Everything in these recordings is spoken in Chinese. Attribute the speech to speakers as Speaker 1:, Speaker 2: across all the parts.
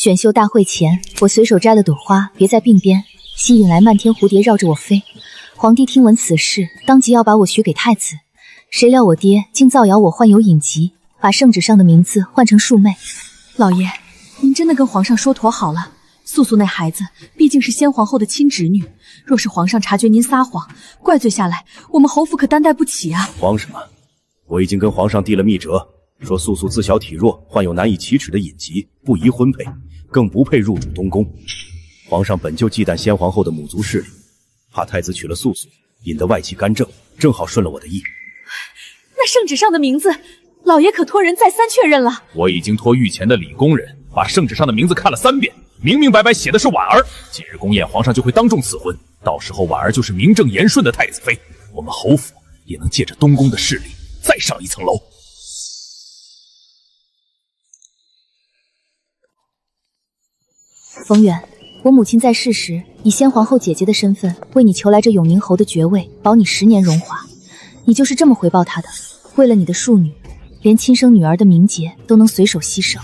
Speaker 1: 选秀大会前，我随手摘了朵花，别在鬓边，吸引来漫天蝴蝶绕着我飞。皇帝听闻此事，当即要把我许给太子。谁料我爹竟造谣我患有隐疾，把圣旨上的名字换成庶妹。
Speaker 2: 老爷，您真的跟皇上说妥好了？素素那孩子毕竟是先皇后的亲侄女，若是皇上察觉您撒谎，怪罪下来，我们侯府可担待不起啊！
Speaker 3: 皇上，我已经跟皇上递了密折，说素素自小体弱，患有难以启齿的隐疾，不宜婚配，更不配入主东宫。皇上本就忌惮先皇后的母族势力，怕太子娶了素素，引得外戚干政，正好顺了我的意。
Speaker 2: 那圣旨上的名字，老爷可托人再三确认了。
Speaker 4: 我已经托御前的李宫人把圣旨上的名字看了3遍，明明白白写的是婉儿。今日宫宴，皇上就会当众赐婚，到时候婉儿就是名正言顺的太子妃，我们侯府也能借着东宫的势力再上一层楼。
Speaker 1: 冯远，我母亲在世时以先皇后姐姐的身份为你求来这永宁侯的爵位，保你10年荣华，你就是这么回报她的。为了你的庶女，连亲生女儿的名节都能随手牺牲。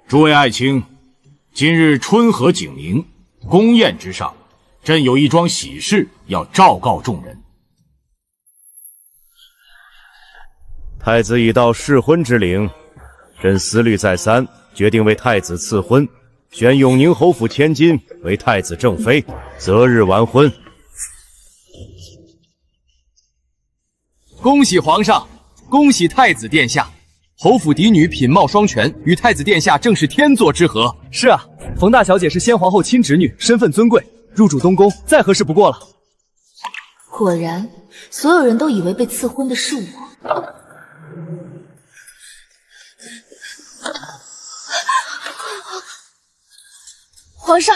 Speaker 5: 诸位爱卿，今日春和景明，宫宴之上，朕有一桩喜事要昭告众人。
Speaker 3: 太子已到适婚之龄，朕思虑再三，决定为太子赐婚，选永宁侯府千金为太子正妃，择日完婚。
Speaker 6: 恭喜皇上，恭喜太子殿下！侯府嫡女品貌双全，与太子殿下正是天作之合。
Speaker 7: 是啊，冯大小姐是先皇后亲侄女，身份尊贵，入主东宫再合适不过了。
Speaker 1: 果然，所有人都以为被赐婚的是我。
Speaker 2: 皇上，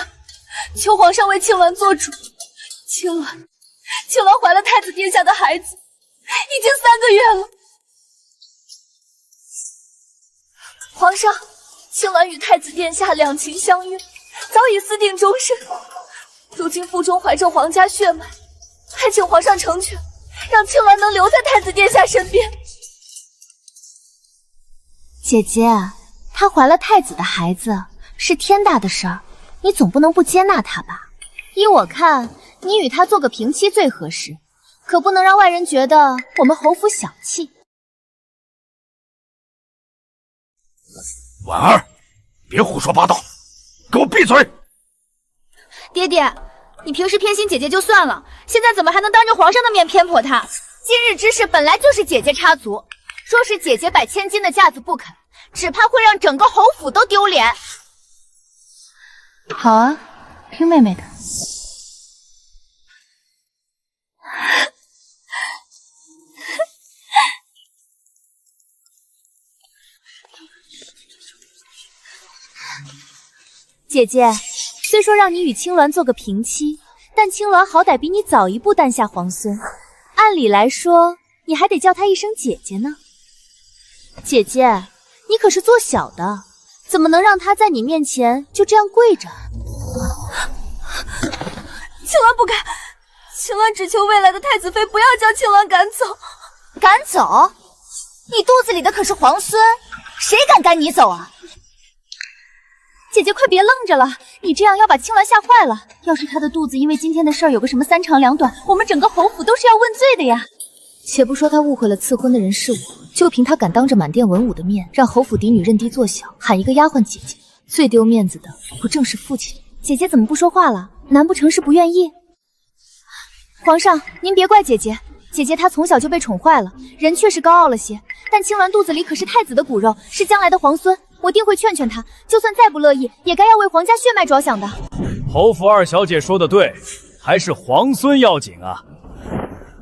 Speaker 2: 求皇上为青鸾做主。青鸾怀了太子殿下的孩子，已经3个月了。皇上，青鸾与太子殿下两情相悦，早已私定终身。如今腹中怀着皇家血脉，还请皇上成全，让青鸾能留在太子殿下身边。
Speaker 1: 姐姐，她怀了太子的孩子是天大的事儿，你总不能不接纳她吧？依我看，你与她做个平妻最合适，可不能让外人觉得我们侯府小气。
Speaker 5: 婉儿，别胡说八道，给我闭嘴！
Speaker 8: 爹爹，你平时偏心姐姐就算了，现在怎么还能当着皇上的面偏颇她？今日之事本来就是姐姐插足，说是姐姐摆千金的架子不肯，只怕会让整个侯府都丢脸。
Speaker 1: 好啊，听妹妹的。姐姐，虽说让你与青鸾做个平妻，但青鸾好歹比你早一步诞下皇孙，按理来说，你还得叫她一声姐姐呢。姐姐，你可是做小的，怎么能让她在你面前就这样跪着？
Speaker 2: 青鸾不敢，青鸾只求未来的太子妃不要将青鸾赶走。
Speaker 8: 赶走？你肚子里的可是皇孙，谁敢赶你走啊？
Speaker 1: 姐姐快别愣着了，你这样要把青鸾吓坏了。要是她的肚子因为今天的事儿有个什么3长2短，我们整个侯府都是要问罪的呀。且不说她误会了赐婚的人是我，就凭她敢当着满殿文武的面让侯府嫡女认低做小，喊一个丫鬟姐姐，最丢面子的不正是父亲？姐姐怎么不说话了？难不成是不愿意？皇上，您别怪姐姐，姐姐她从小就被宠坏了，人确实高傲了些，但青鸾肚子里可是太子的骨肉，是将来的皇孙。我定会劝劝他，就算再不乐意，也该要为皇家血脉着想的。
Speaker 7: 侯府二小姐说的对，还是皇孙要紧啊！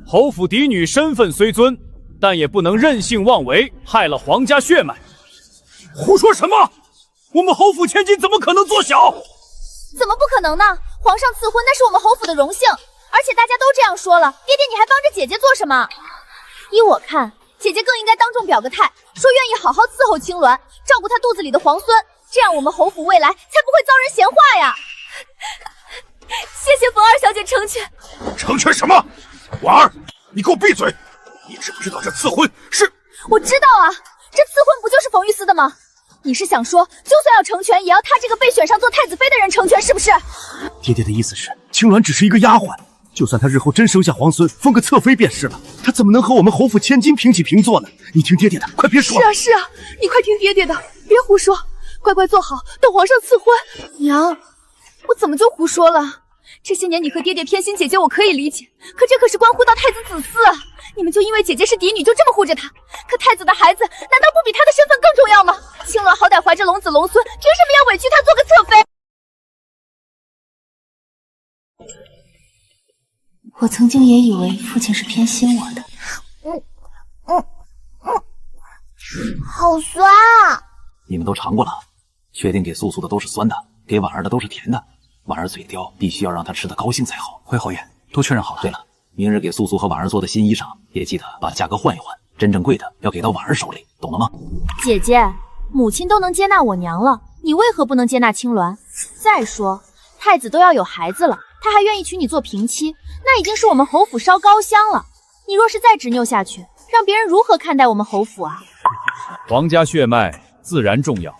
Speaker 7: 侯府嫡女身份虽尊，但也不能任性妄为，害了皇家血脉。
Speaker 5: 胡说什么？我们侯府千金怎么可能做小？
Speaker 8: 怎么不可能呢？皇上赐婚那是我们侯府的荣幸，而且大家都这样说了，爹爹你还帮着姐姐做什么？
Speaker 1: 依我看，
Speaker 8: 姐姐更应该当众表个态，说愿意好好伺候青鸾，照顾她肚子里的皇孙，这样我们侯府未来才不会遭人闲话呀。
Speaker 2: 谢谢冯二小姐成全。
Speaker 5: 成全什么？婉儿，你给我闭嘴！
Speaker 4: 你知不知道这赐婚是？
Speaker 2: 我知道啊，这赐婚不就是冯玉思的吗？你是想说，就算要成全，也要他这个被选上做太子妃的人成全，是不是？
Speaker 3: 爹爹的意思是，青鸾只是一个丫鬟，就算她日后真生下皇孙，封个侧妃便是了。她怎么能和我们侯府千金平起平坐呢？你听爹爹的，快别说了。
Speaker 2: 是啊，你快听爹爹的，别胡说，乖乖坐好，等皇上赐婚。娘，我怎么就胡说了？这些年你和爹爹偏心姐姐，我可以理解，可这可是关乎到太子子嗣啊！你们就因为姐姐是嫡女就这么护着她？可太子的孩子难道不比她的身份更重要吗？青鸾好歹怀着龙子龙孙，凭什么要委屈她做个侧妃？
Speaker 1: 我曾经也以为父亲是偏心我的。
Speaker 8: 好酸啊！
Speaker 9: 你们都尝过了，确定给素素的都是酸的，给婉儿的都是甜的。婉儿嘴刁，必须要让她吃得高兴才好。
Speaker 10: 回侯爷，都确认好了。
Speaker 9: 对了，明日给素素和婉儿做的新衣裳，也记得把价格换一换，真正贵的要给到婉儿手里，懂了吗？
Speaker 1: 姐姐，母亲都能接纳我娘了，你为何不能接纳青鸾？再说，太子都要有孩子了，他还愿意娶你做平妻，那已经是我们侯府烧高香了。你若是再执拗下去，让别人如何看待我们侯府啊？
Speaker 7: 皇家血脉自然重要，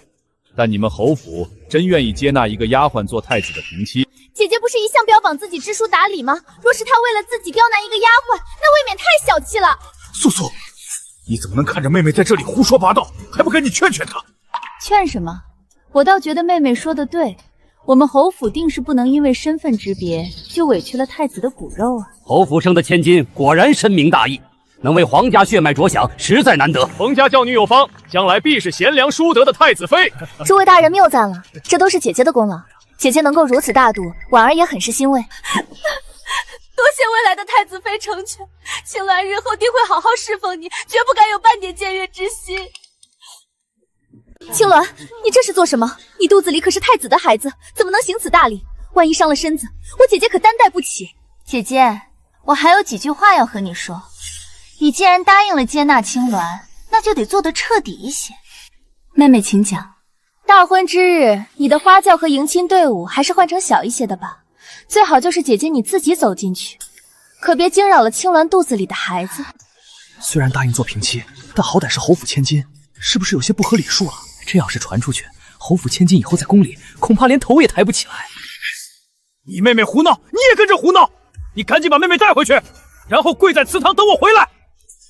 Speaker 7: 但你们侯府真愿意接纳一个丫鬟做太子的平妻？
Speaker 1: 姐姐不是一向标榜自己知书达理吗？若是她为了自己刁难一个丫鬟，那未免太小气了。
Speaker 4: 素素，你怎么能看着妹妹在这里胡说八道，还不赶紧劝劝她？
Speaker 1: 劝什么？我倒觉得妹妹说的对，我们侯府定是不能因为身份之别就委屈了太子的骨肉啊。
Speaker 11: 侯府生的千金果然深明大义，能为皇家血脉着想，实在难得。
Speaker 7: 冯家教女有方，将来必是贤良淑德的太子妃。
Speaker 2: 诸位大人谬赞了，这都是姐姐的功劳。姐姐能够如此大度，婉儿也很是欣慰。多谢未来的太子妃成全，青鸾日后定会好好侍奉你，绝不敢有半点僭越之心。青鸾，你这是做什么？你肚子里可是太子的孩子，怎么能行此大礼？万一伤了身子，我姐姐可担待不起。
Speaker 1: 姐姐，我还有几句话要和你说。你既然答应了接纳青鸾，那就得做得彻底一些。妹妹请讲。大婚之日，你的花轿和迎亲队伍还是换成小一些的吧，最好就是姐姐你自己走进去，可别惊扰了青鸾肚子里的孩子。
Speaker 10: 虽然答应做平妻，但好歹是侯府千金，是不是有些不合礼数了？这要是传出去，侯府千金以后在宫里恐怕连头也抬不起来。
Speaker 7: 你妹妹胡闹，你也跟着胡闹！你赶紧把妹妹带回去，然后跪在祠堂等我回来。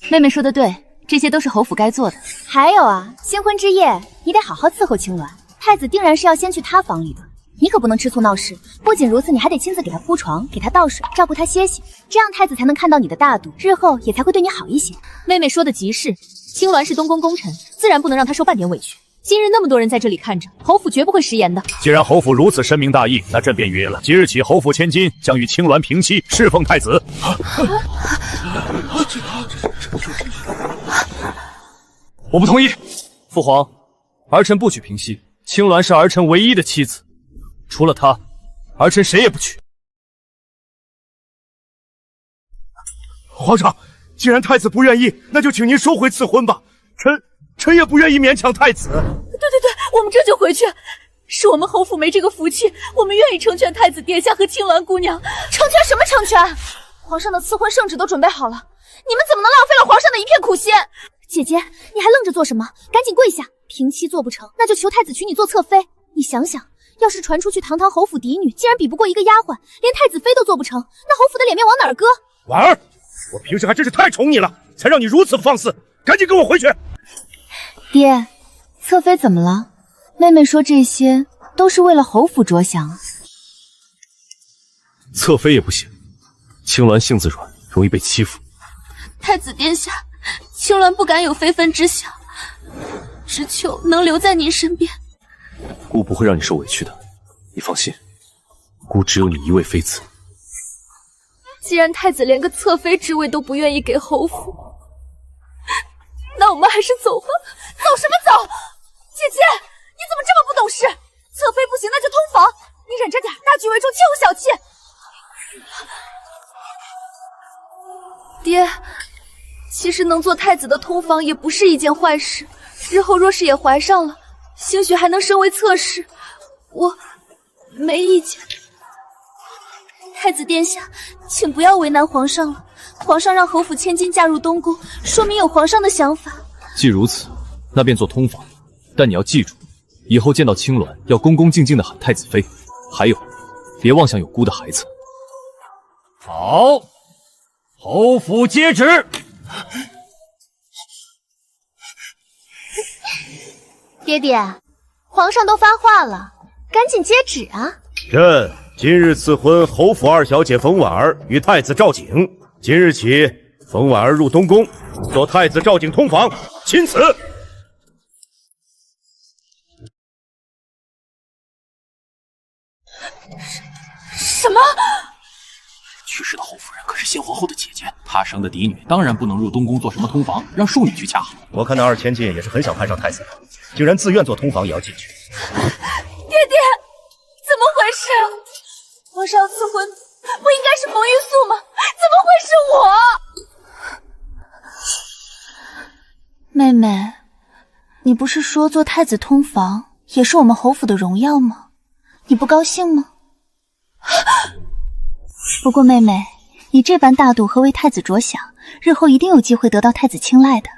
Speaker 1: 妹妹说的对，这些都是侯府该做的。还有啊，新婚之夜你得好好伺候青鸾，太子定然是要先去他房里的，你可不能吃醋闹事。不仅如此，你还得亲自给他铺床，给他倒水，照顾他歇息，这样太子才能看到你的大度，日后也才会对你好一些。妹妹说的极是，青鸾是东宫功臣，自然不能让他受半点委屈。今日那么多人在这里看着，侯府绝不会食言的。
Speaker 4: 既然侯府如此深明大义，那朕便约了，即日起侯府千金将与青鸾平妻，侍奉太子。
Speaker 7: 我不同意。父皇，儿臣不娶平妻，青鸾是儿臣唯一的妻子，除了她，儿臣谁也不娶。
Speaker 3: 皇上，既然太子不愿意，那就请您收回赐婚吧。臣也不愿意勉强太子。
Speaker 2: 对，我们这就回去。是我们侯府没这个福气，我们愿意成全太子殿下和青鸾姑娘。成全什么成全？皇上的赐婚圣旨都准备好了，你们怎么能浪费了皇上的一片苦心？姐姐，你还愣着做什么？赶紧跪下！平妻做不成，那就求太子娶你做侧妃。你想想，要是传出去堂堂侯府嫡女竟然比不过一个丫鬟，连太子妃都做不成，那侯府的脸面往哪儿搁？
Speaker 3: 婉儿，我平时还真是太宠你了，才让你如此放肆。赶紧跟我回去。
Speaker 1: 爹，侧妃怎么了？妹妹说这些都是为了侯府着想啊。
Speaker 3: 侧妃也不行，青鸾性子软，容易被欺负。
Speaker 2: 太子殿下，青鸾不敢有非分之想，只求能留在您身边。
Speaker 3: 姑不会让你受委屈的，你放心，姑只有你一位妃子。
Speaker 2: 既然太子连个侧妃之位都不愿意给侯府，那我们还是走吧。走什么走？姐姐，你怎么这么不懂事？侧妃不行，那就通房。你忍着点，大局为重，切勿小气。爹，其实能做太子的通房也不是一件坏事。日后若是也怀上了，兴许还能升为侧室，我没意见。太子殿下，请不要为难皇上了。皇上让侯府千金嫁入东宫，说明有皇上的想法。
Speaker 4: 既如此，那便做通房。但你要记住，以后见到青鸾要恭恭敬敬地喊太子妃。还有，别妄想有姑的孩子。
Speaker 11: 好，侯府接旨。
Speaker 8: 爹爹，皇上都发话了，赶紧接旨啊！
Speaker 3: 朕今日赐婚侯府二小姐冯婉儿与太子赵景，今日起，冯婉儿入东宫，做太子赵景通房，钦此。
Speaker 2: 什么？
Speaker 9: 去世的侯夫人可是先皇后的姐姐，她生的嫡女当然不能入东宫做什么通房，让庶女去恰好。
Speaker 3: 我看那二千金也是很想攀上太子的，竟然自愿做通房也要进去。
Speaker 2: 爹爹，怎么回事？皇上赐婚不应该是冯玉素吗？怎么会是我？
Speaker 1: 妹妹，你不是说做太子通房也是我们侯府的荣耀吗？你不高兴吗？不过妹妹，你这般大度和为太子着想，日后一定有机会得到太子青睐的。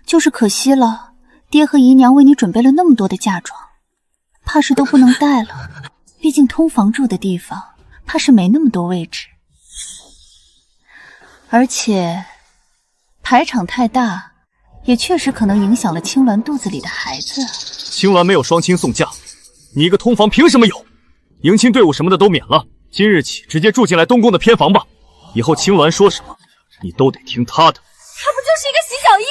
Speaker 1: 就是可惜了，爹和姨娘为你准备了那么多的嫁妆，怕是都不能带了。毕竟通房住的地方，怕是没那么多位置。而且排场太大，也确实可能影响了青鸾肚子里的孩子。
Speaker 4: 青鸾没有双亲送嫁，你一个通房凭什么有？迎亲队伍什么的都免了，今日起直接住进来东宫的偏房吧。以后青鸾说什么，你都得听她的。
Speaker 2: 他不就是一个洗脚液？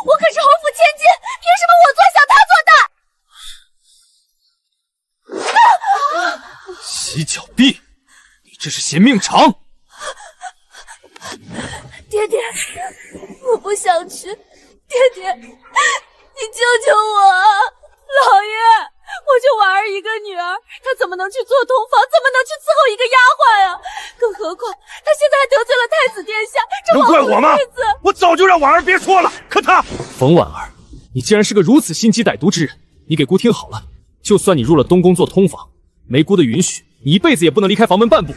Speaker 2: 我可是侯府千金，凭什么我做小，他做大？
Speaker 4: 洗脚婢，你这是嫌命长。
Speaker 2: 爹爹，我不想去，爹爹，你救救我啊！老爷，我就婉儿一个女儿，她怎么能去做通房？怎么能去伺候一个丫鬟呀？更何况她现在还得罪了太子殿下，这
Speaker 3: 能怪我吗？我早就让婉儿别说了，可她……
Speaker 4: 冯婉儿，你既然是个如此心机歹毒之人，你给姑听好了，就算你入了东宫做通房，没姑的允许，你一辈子也不能离开房门半步，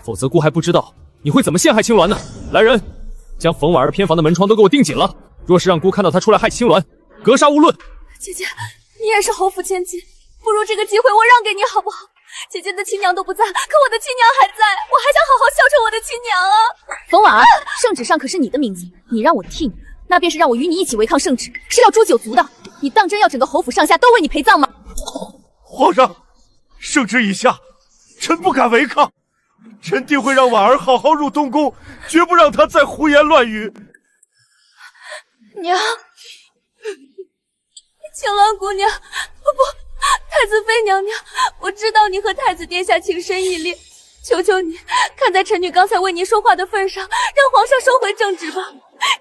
Speaker 4: 否则姑还不知道你会怎么陷害青鸾呢。来人，将冯婉儿偏房的门窗都给我钉紧了，若是让姑看到她出来害青鸾，格杀勿论。
Speaker 2: 姐姐，你也是侯府千金，不如这个机会我让给你好不好？姐姐的亲娘都不在，可我的亲娘还在，我还想好好孝顺我的亲娘啊！
Speaker 8: 冯婉儿，圣旨上可是你的名字，你让我替你，那便是让我与你一起违抗圣旨，是要诛九族的。你当真要整个侯府上下都为你陪葬吗？
Speaker 3: 皇上，圣旨已下，臣不敢违抗，臣定会让婉儿好好入东宫，绝不让她再胡言乱语。
Speaker 2: 娘，青鸾姑娘，不，太子妃娘娘，我知道你和太子殿下情深义烈，求求你，看在臣女刚才为您说话的份上，让皇上收回正旨吧。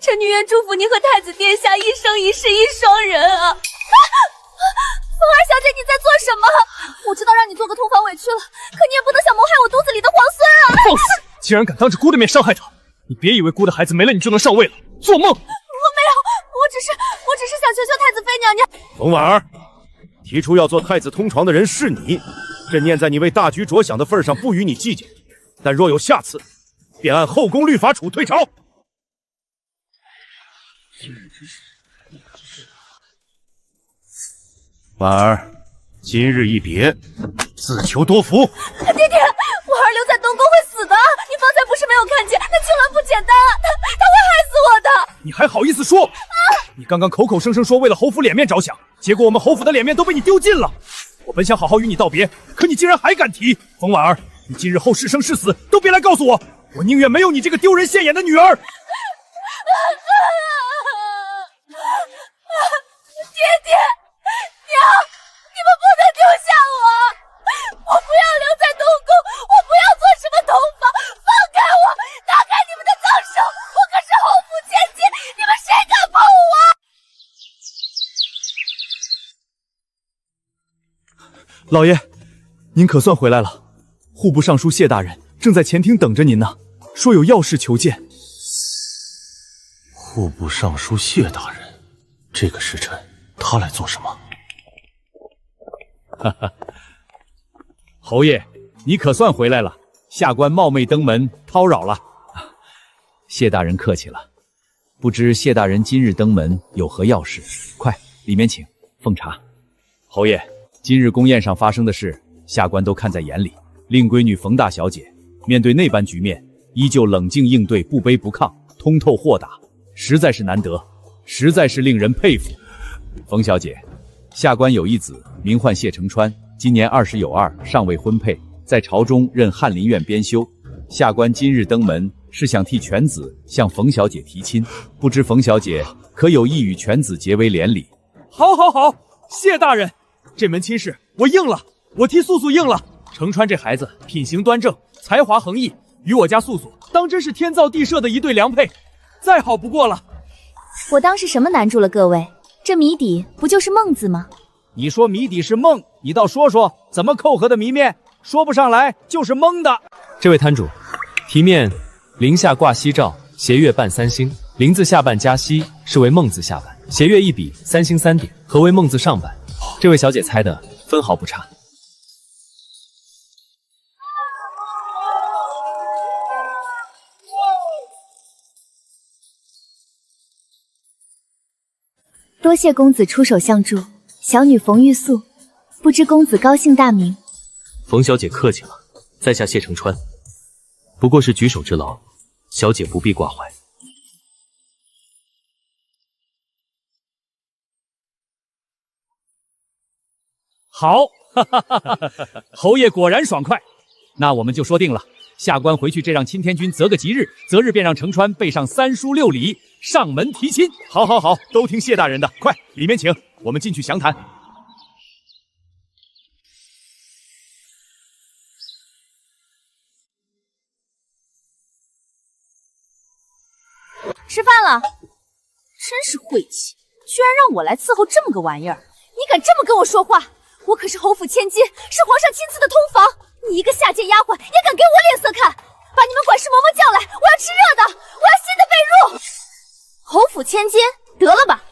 Speaker 2: 臣女愿祝福您和太子殿下一生一世一双人啊！凤儿小姐，你在做什么？我知道让你做个通房委屈了，可你也不能想谋害我肚子里的皇孙啊！
Speaker 4: 放肆！竟然敢当着姑的面伤害她！你别以为姑的孩子没了你就能上位了，做梦！
Speaker 2: 我没有，我只是想求求太子妃娘娘。
Speaker 3: 冯婉儿，提出要做太子通床的人是你，朕念在你为大局着想的份上，不与你计较。但若有下次，便按后宫律法处退朝。婉儿，今日一别，自求多福。
Speaker 2: 爹爹，婉儿留在东宫会死的，你方才不是没有看见？那青鸾不简单啊，他会害死我的。
Speaker 4: 你还好意思说？你刚刚口口声声说为了侯府脸面着想，结果我们侯府的脸面都被你丢尽了。我本想好好与你道别，可你竟然还敢提。冯婉儿，你今日后是生是死都别来告诉我，我宁愿没有你这个丢人现眼的女儿。
Speaker 2: 爹爹，娘，你们不能丢下我！我不要留在东宫，我不要做什么同房，放开我，打开你们的脏手！我可是侯府千金，你们谁敢碰我？
Speaker 4: 老爷，您可算回来了。户部尚书谢大人正在前厅等着您呢，说有要事求见。
Speaker 12: 户部尚书谢大人，这个时辰他来做什么？
Speaker 7: 哈哈，侯爷，你可算回来了。下官冒昧登门叨扰了。谢大人客气了。不知谢大人今日登门有何要事？快，里面请，奉茶。侯爷，今日宫宴上发生的事，下官都看在眼里。令闺女冯大小姐面对那般局面，依旧冷静应对，不卑不亢，通透豁达，实在是难得，实在是令人佩服。冯小姐，下官有一子，名唤谢承川，今年20有2，尚未婚配，在朝中任翰林院编修。下官今日登门，是想替犬子向冯小姐提亲，不知冯小姐可有意与犬子结为连理？好，好，好，谢大人，这门亲事我应了，我替素素应了。承川这孩子品行端正，才华横溢，与我家素素当真是天造地设的一对良配，再好不过了。
Speaker 1: 我当是什么难住了各位？这谜底不就是梦字吗？
Speaker 7: 你说谜底是梦，你倒说说怎么扣合的谜面，说不上来就是蒙的。
Speaker 10: 这位摊主，题面林下挂夕照，斜月伴3星，林字下半加夕，是为梦字下半，斜月一笔，3星3点，何为梦字上半？这位小姐猜的分毫不差。
Speaker 1: 多谢公子出手相助，小女冯玉素，不知公子高姓大名？
Speaker 10: 冯小姐客气了，在下谢承川，不过是举手之劳，小姐不必挂怀。
Speaker 7: 好，侯爷果然爽快，那我们就说定了。下官回去这让钦天君择个吉日，择日便让承川备上3书6礼，上门提亲。好，好，好，都听谢大人的，快里面请，我们进去详谈。
Speaker 2: 吃饭了，真是晦气，居然让我来伺候这么个玩意儿！你敢这么跟我说话？我可是侯府千金，是皇上亲赐的通房，你一个下贱丫鬟也敢给我脸色看？把你们管事嬷嬷叫来，我要吃热的，我要新的被褥。侯府千金，得了吧！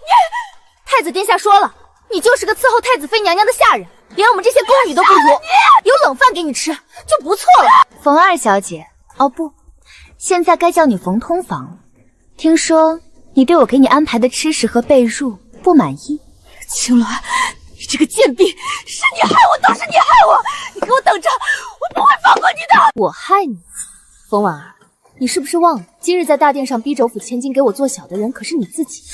Speaker 2: 太子殿下说了，你就是个伺候太子妃娘娘的下人，连我们这些宫女都不如，有冷饭给你吃就不错了。
Speaker 1: 冯二小姐，哦不，现在该叫你冯通房了。听说你对我给你安排的吃食和被褥不满意？
Speaker 2: 青鸾，你这个贱婢，是你害我，都是你害我！你给我等着，我不会放过你的！
Speaker 1: 我害你？冯婉儿，你是不是忘了，今日在大殿上逼肘府千金给我做小的人可是你自己？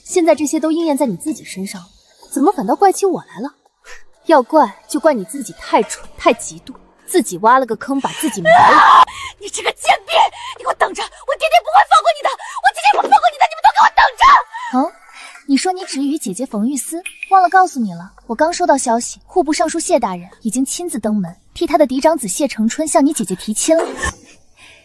Speaker 1: 现在这些都应验在你自己身上，怎么反倒怪起我来了？要怪就怪你自己太蠢太嫉妒，自己挖了个坑把自己埋了。
Speaker 2: 你这个贱婢，你给我等着，我爹爹不会放过你的，我今天不放过你的，你们都给我等着！
Speaker 1: 哦，你说你只与姐姐冯玉思，忘了告诉你了，我刚收到消息，户部尚书谢大人已经亲自登门，替他的嫡长子谢承春向你姐姐提亲了。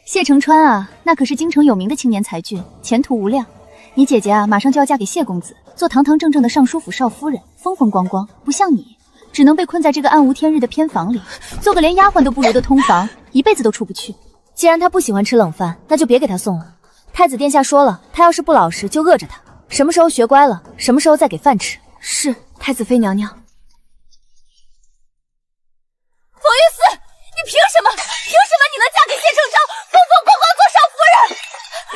Speaker 1: 谢承川啊，那可是京城有名的青年才俊，前途无量。你姐姐啊，马上就要嫁给谢公子，做堂堂正正的尚书府少夫人，风风光光，不像你，只能被困在这个暗无天日的偏房里，做个连丫鬟都不如的通房，一辈子都出不去。既然他不喜欢吃冷饭，那就别给他送了。太子殿下说了，他要是不老实，就饿着他。什么时候学乖了，什么时候再给饭吃。是，太子妃娘娘。
Speaker 2: 冯玉思，你凭什么？凭什么你能嫁给谢承昭，风风光光做少夫人，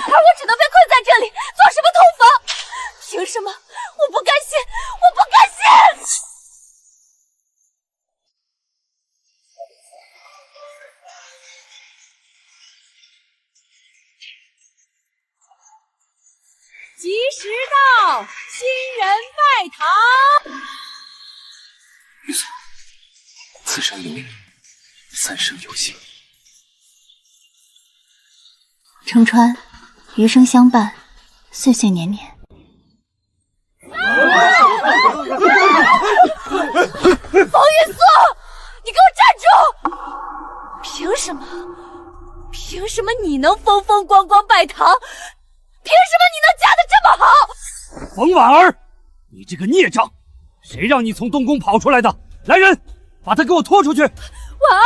Speaker 2: 而我只能被困在这里，做什么通房？凭什么？我不甘心，我不甘心！吉时到，新人拜堂。
Speaker 10: 此生有你，3生有幸。
Speaker 1: 承川，余生相伴，岁岁年年。
Speaker 2: 冯玉素，你给我站住！凭什么？凭什么你能风风光光拜堂？凭什么你能嫁得这么好？
Speaker 11: 冯婉儿，你这个孽障，谁让你从东宫跑出来的？来人，把他给我拖出去！婉
Speaker 2: 儿，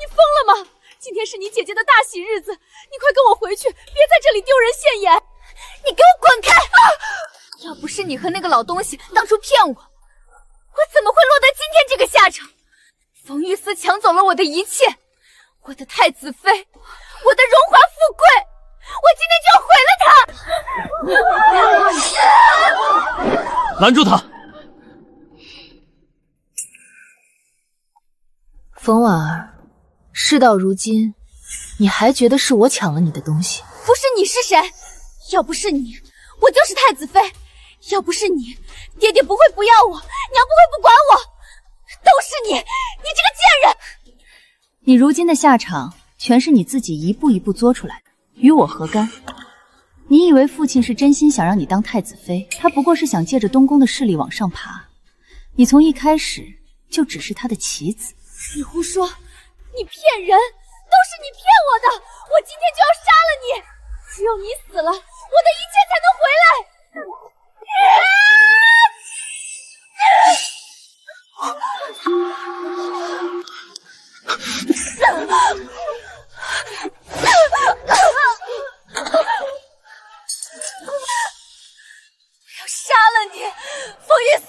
Speaker 2: 你疯了吗？今天是你姐姐的大喜日子，你快跟我回去，别在这里丢人现眼！你给我滚开！要不是你和那个老东西当初骗我，我怎么会落得今天这个下场？冯玉思抢走了我的一切，我的太子妃，我的荣华富贵。我今天就要毁了他！
Speaker 12: 拦住他！
Speaker 2: 冯婉儿，事到如今，你还觉得是我抢了你的东西？
Speaker 1: 不是你是谁？要不是你，我就是太子妃；要不是你，爹爹不会不要我，娘不会不管我。都是你，你这个贱人！你如今的下场，全是你自己一步一步作出来的，与我何干？你以为父亲是真心想让你当太子妃，他不过是想借着东宫的势力往上爬。你从一开始就只是他的棋子。你胡说！你骗人！都是你骗我的！我今天就要杀了你！只有你死了，我的一切才能回来！要杀了你，冯玉思，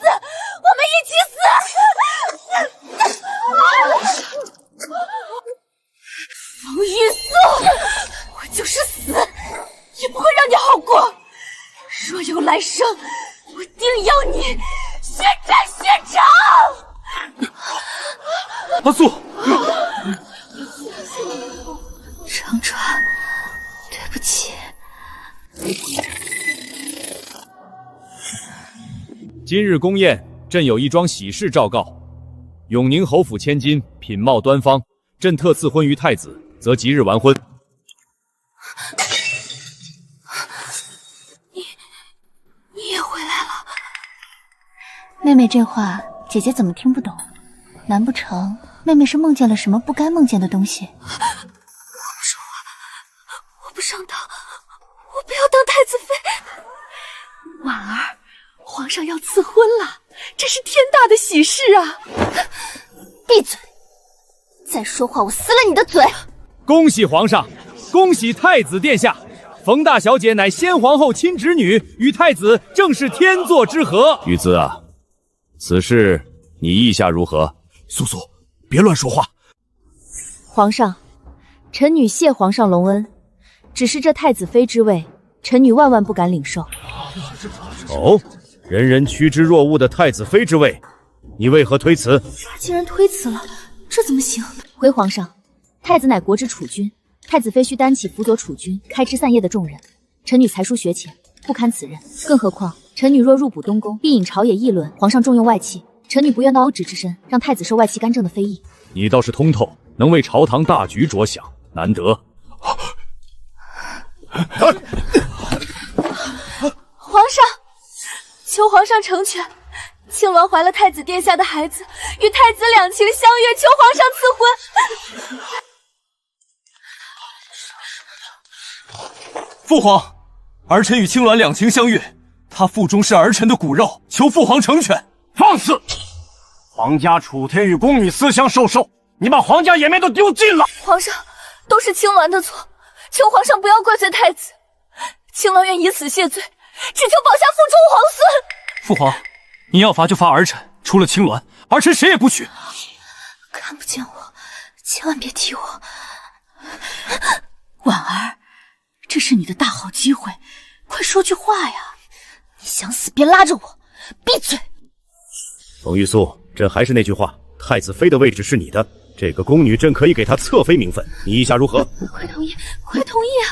Speaker 1: 我们一起死！冯玉思，我就是死，也不会让你好过。若有来生，我定要你血债血偿！
Speaker 12: 阿素，
Speaker 1: 长川，对不起。
Speaker 7: 今日宫宴，朕有一桩喜事昭告：永宁侯府千金品貌端方，朕特赐婚于太子，则即日完婚。
Speaker 1: 你也回来了，妹妹这话姐姐怎么听不懂？难不成妹妹是梦见了什么不该梦见的东西？我不说话，我不上当，我不要当太子妃。婉儿，皇上要赐婚了，这是天大的喜事啊！闭嘴！再说话，我撕了你的嘴！
Speaker 7: 恭喜皇上，恭喜太子殿下！冯大小姐乃先皇后亲侄女，与太子正是天作之合。
Speaker 3: 玉姿啊，此事你意下如何？
Speaker 4: 素素，别乱说话。
Speaker 1: 皇上，臣女谢皇上隆恩，只是这太子妃之位，臣女万万不敢领受。
Speaker 3: 哦，人人趋之若鹜的太子妃之位，你为何推辞？
Speaker 1: 他竟然推辞了，这怎么行？回皇上，太子乃国之储君，太子妃须担起辅佐储君、开枝散叶的重任。臣女才疏学浅，不堪此任。更何况，臣女若入补东宫，必引朝野议论皇上重用外戚。臣女不愿当欧旨之身，让太子受外戚干政的非议。
Speaker 3: 你倒是通透，能为朝堂大局着想，难得。
Speaker 2: 皇上，求皇上成全。庆鸾怀了太子殿下的孩子，与太子两情相悦，求皇上
Speaker 6: 赐婚。父皇，儿臣与青鸾两情相悦，他腹中是儿臣的骨肉，求父皇成全。
Speaker 11: 放肆！皇家楚天与宫女私相授受，你把皇家颜面都丢尽了。
Speaker 2: 皇上，都是青鸾的错，求皇上不要怪罪太子。青鸾愿以死谢罪，只求保下腹中皇孙。
Speaker 6: 父皇，你要罚就罚儿臣，除了青鸾，儿臣谁也不许。
Speaker 1: 看不见我，千万别提我。婉儿，这是你的大好机会，快说句话呀！你想死别拉着我，闭嘴！
Speaker 3: 冯玉素，朕还是那句话，太子妃的位置是你的，这个宫女朕可以给她侧妃名分，你意下如何？
Speaker 1: 快同意，快同意啊！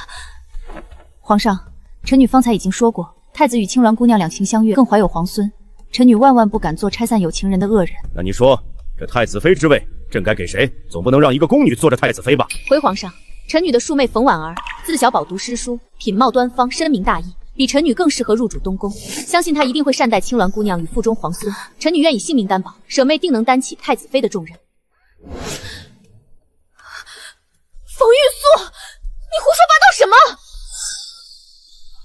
Speaker 1: 皇上，臣女方才已经说过，太子与青鸾姑娘两情相悦，更怀有皇孙，臣女万万不敢做拆散有情人的恶人。
Speaker 3: 那你说，这太子妃之位，朕该给谁？总不能让一个宫女做着太子妃吧？
Speaker 1: 回皇上，臣女的庶妹冯婉儿，自小饱读诗书，品貌端方，深明大义，比臣女更适合入主东宫。相信她一定会善待青鸾姑娘与腹中皇孙，臣女愿以性命担保，舍妹定能担起太子妃的重任。冯
Speaker 2: 玉素，你胡说八道什么？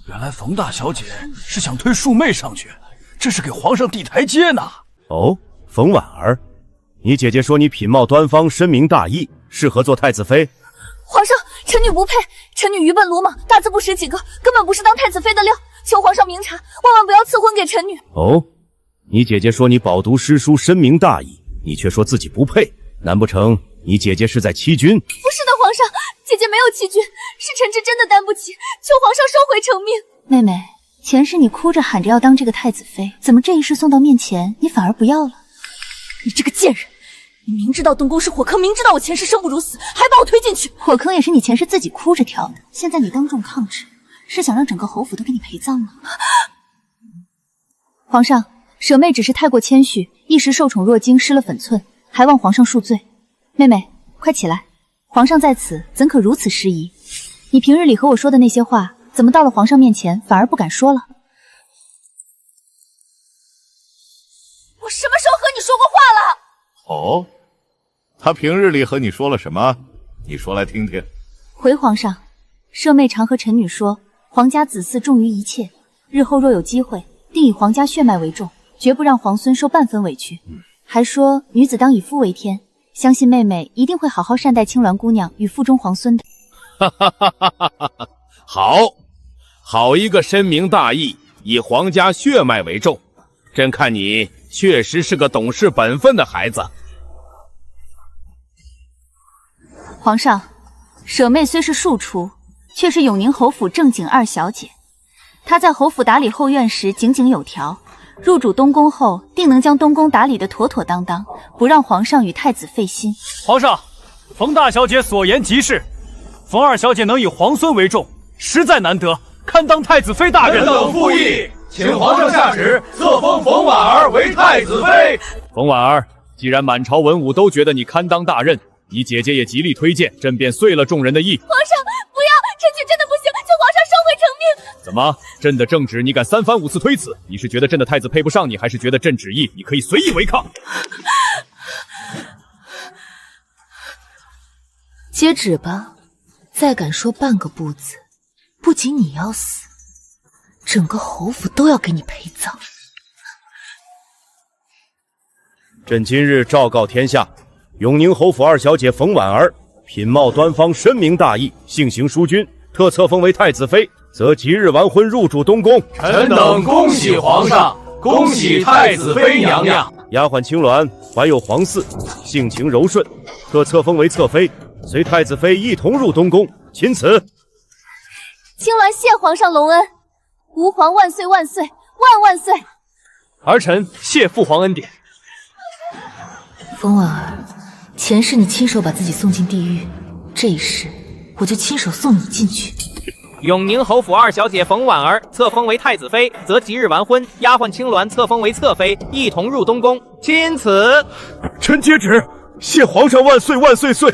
Speaker 12: 原来冯大小姐是想推庶妹上去，这是给皇上递台阶呢。
Speaker 3: 哦，冯婉儿，你姐姐说你品貌端方，深明大义，适合做太子妃。
Speaker 2: 皇上，臣女不配，臣女愚笨鲁莽，大字不识几个，根本不是当太子妃的料，求皇上明察，万万不要赐婚给臣女。
Speaker 3: 哦，你姐姐说你饱读诗书，深明大义，你却说自己不配，难不成你姐姐是在欺君？
Speaker 2: 不是的，皇上，姐姐没有欺君，是臣妾真的担不起，求皇上收回成命。
Speaker 1: 妹妹，前世你哭着喊着要当这个太子妃，怎么这一世送到面前，你反而不要了？
Speaker 2: 你这个贱人！你明知道东宫是火坑，明知道我前世生不如死，还把我推进去。
Speaker 1: 火坑也是你前世自己哭着跳的，现在你当众抗旨，是想让整个侯府都给你陪葬吗？皇上，舍妹只是太过谦虚，一时受宠若惊，失了分寸，还望皇上恕罪。妹妹，快起来，皇上在此，怎可如此失仪？你平日里和我说的那些话，怎么到了皇上面前反而不敢说了？
Speaker 2: 我什么时候和你说过话了？
Speaker 13: 哦，他平日里和你说了什么？你说来听听。
Speaker 1: 回皇上，舍妹常和臣女说，皇家子嗣重于一切，日后若有机会，定以皇家血脉为重，绝不让皇孙受半分委屈。还说女子当以夫为天，相信妹妹一定会好好善待青鸾姑娘与腹中皇孙的。
Speaker 3: 哈哈哈哈哈哈！好一个深明大义，以皇家血脉为重，朕看你确实是个懂事本分的孩子。
Speaker 1: 皇上，舍妹虽是庶出，却是永宁侯府正经二小姐。她在侯府打理后院时井井有条，入主东宫后，定能将东宫打理得妥妥当当，不让皇上与太子费心。
Speaker 11: 皇上，冯大小姐所言极是，冯二小姐能以皇孙为重，实在难得，堪当太子妃大人。
Speaker 4: 臣等附议，请皇上下旨，册封冯婉儿为太子妃。
Speaker 7: 冯婉儿，既然满朝文武都觉得你堪当大任，你姐姐也极力推荐，朕便遂了众人的意。
Speaker 2: 皇上，不要，臣妾真的不行，求皇上收回成命。
Speaker 7: 怎么，朕的正旨你敢三番五次推辞？你是觉得朕的太子配不上你，还是觉得朕旨意你可以随意违抗？
Speaker 2: 接旨吧，再敢说半个不字，不仅你要死，整个侯府都要给你陪葬。
Speaker 3: 朕今日昭告天下，永宁侯府二小姐冯婉儿品貌端方，深明大义，性行淑均，特册封为太子妃，则即日完婚入主东宫。
Speaker 4: 臣等恭喜皇上，恭喜太子妃娘娘。
Speaker 3: 丫鬟青鸾怀有皇嗣，性情柔顺，特册封为侧妃，随太子妃一同入东宫。钦此。
Speaker 2: 青鸾谢皇上隆恩，吾皇万岁万岁万万岁。
Speaker 10: 儿臣谢父皇恩典。
Speaker 2: 冯婉儿，前世你亲手把自己送进地狱，这一世我就亲手送你进去。
Speaker 14: 永宁侯府二小姐冯婉儿册封为太子妃，则即日完婚。丫鬟青鸾册封为侧妃，一同入东宫。钦此。
Speaker 3: 臣接旨，谢皇上万岁万岁岁。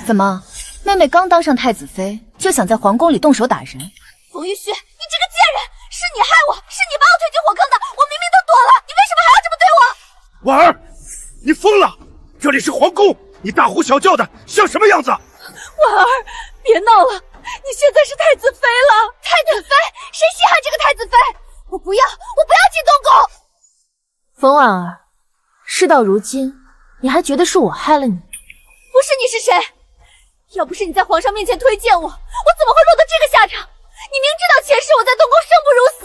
Speaker 1: 怎么，妹妹刚当上太子妃，就想在皇宫里动手打人？
Speaker 2: 冯玉旭，你这个贱人，是你害我，是你把我推进火坑的，我明明都躲了，你为什么还要这么对我？
Speaker 3: 婉儿，你疯了！这里是皇宫，你大呼小叫的像什么样子？
Speaker 2: 婉儿，别闹了，你现在是太子妃了。太子妃？谁稀罕这个太子妃？我不要进东宫。
Speaker 15: 冯婉儿，事到如今，你还觉得是我害了你？
Speaker 2: 不是你是谁？要不是你在皇上面前推荐我，我怎么会落得这个下场？你明知道前世我在东宫生
Speaker 1: 不如死。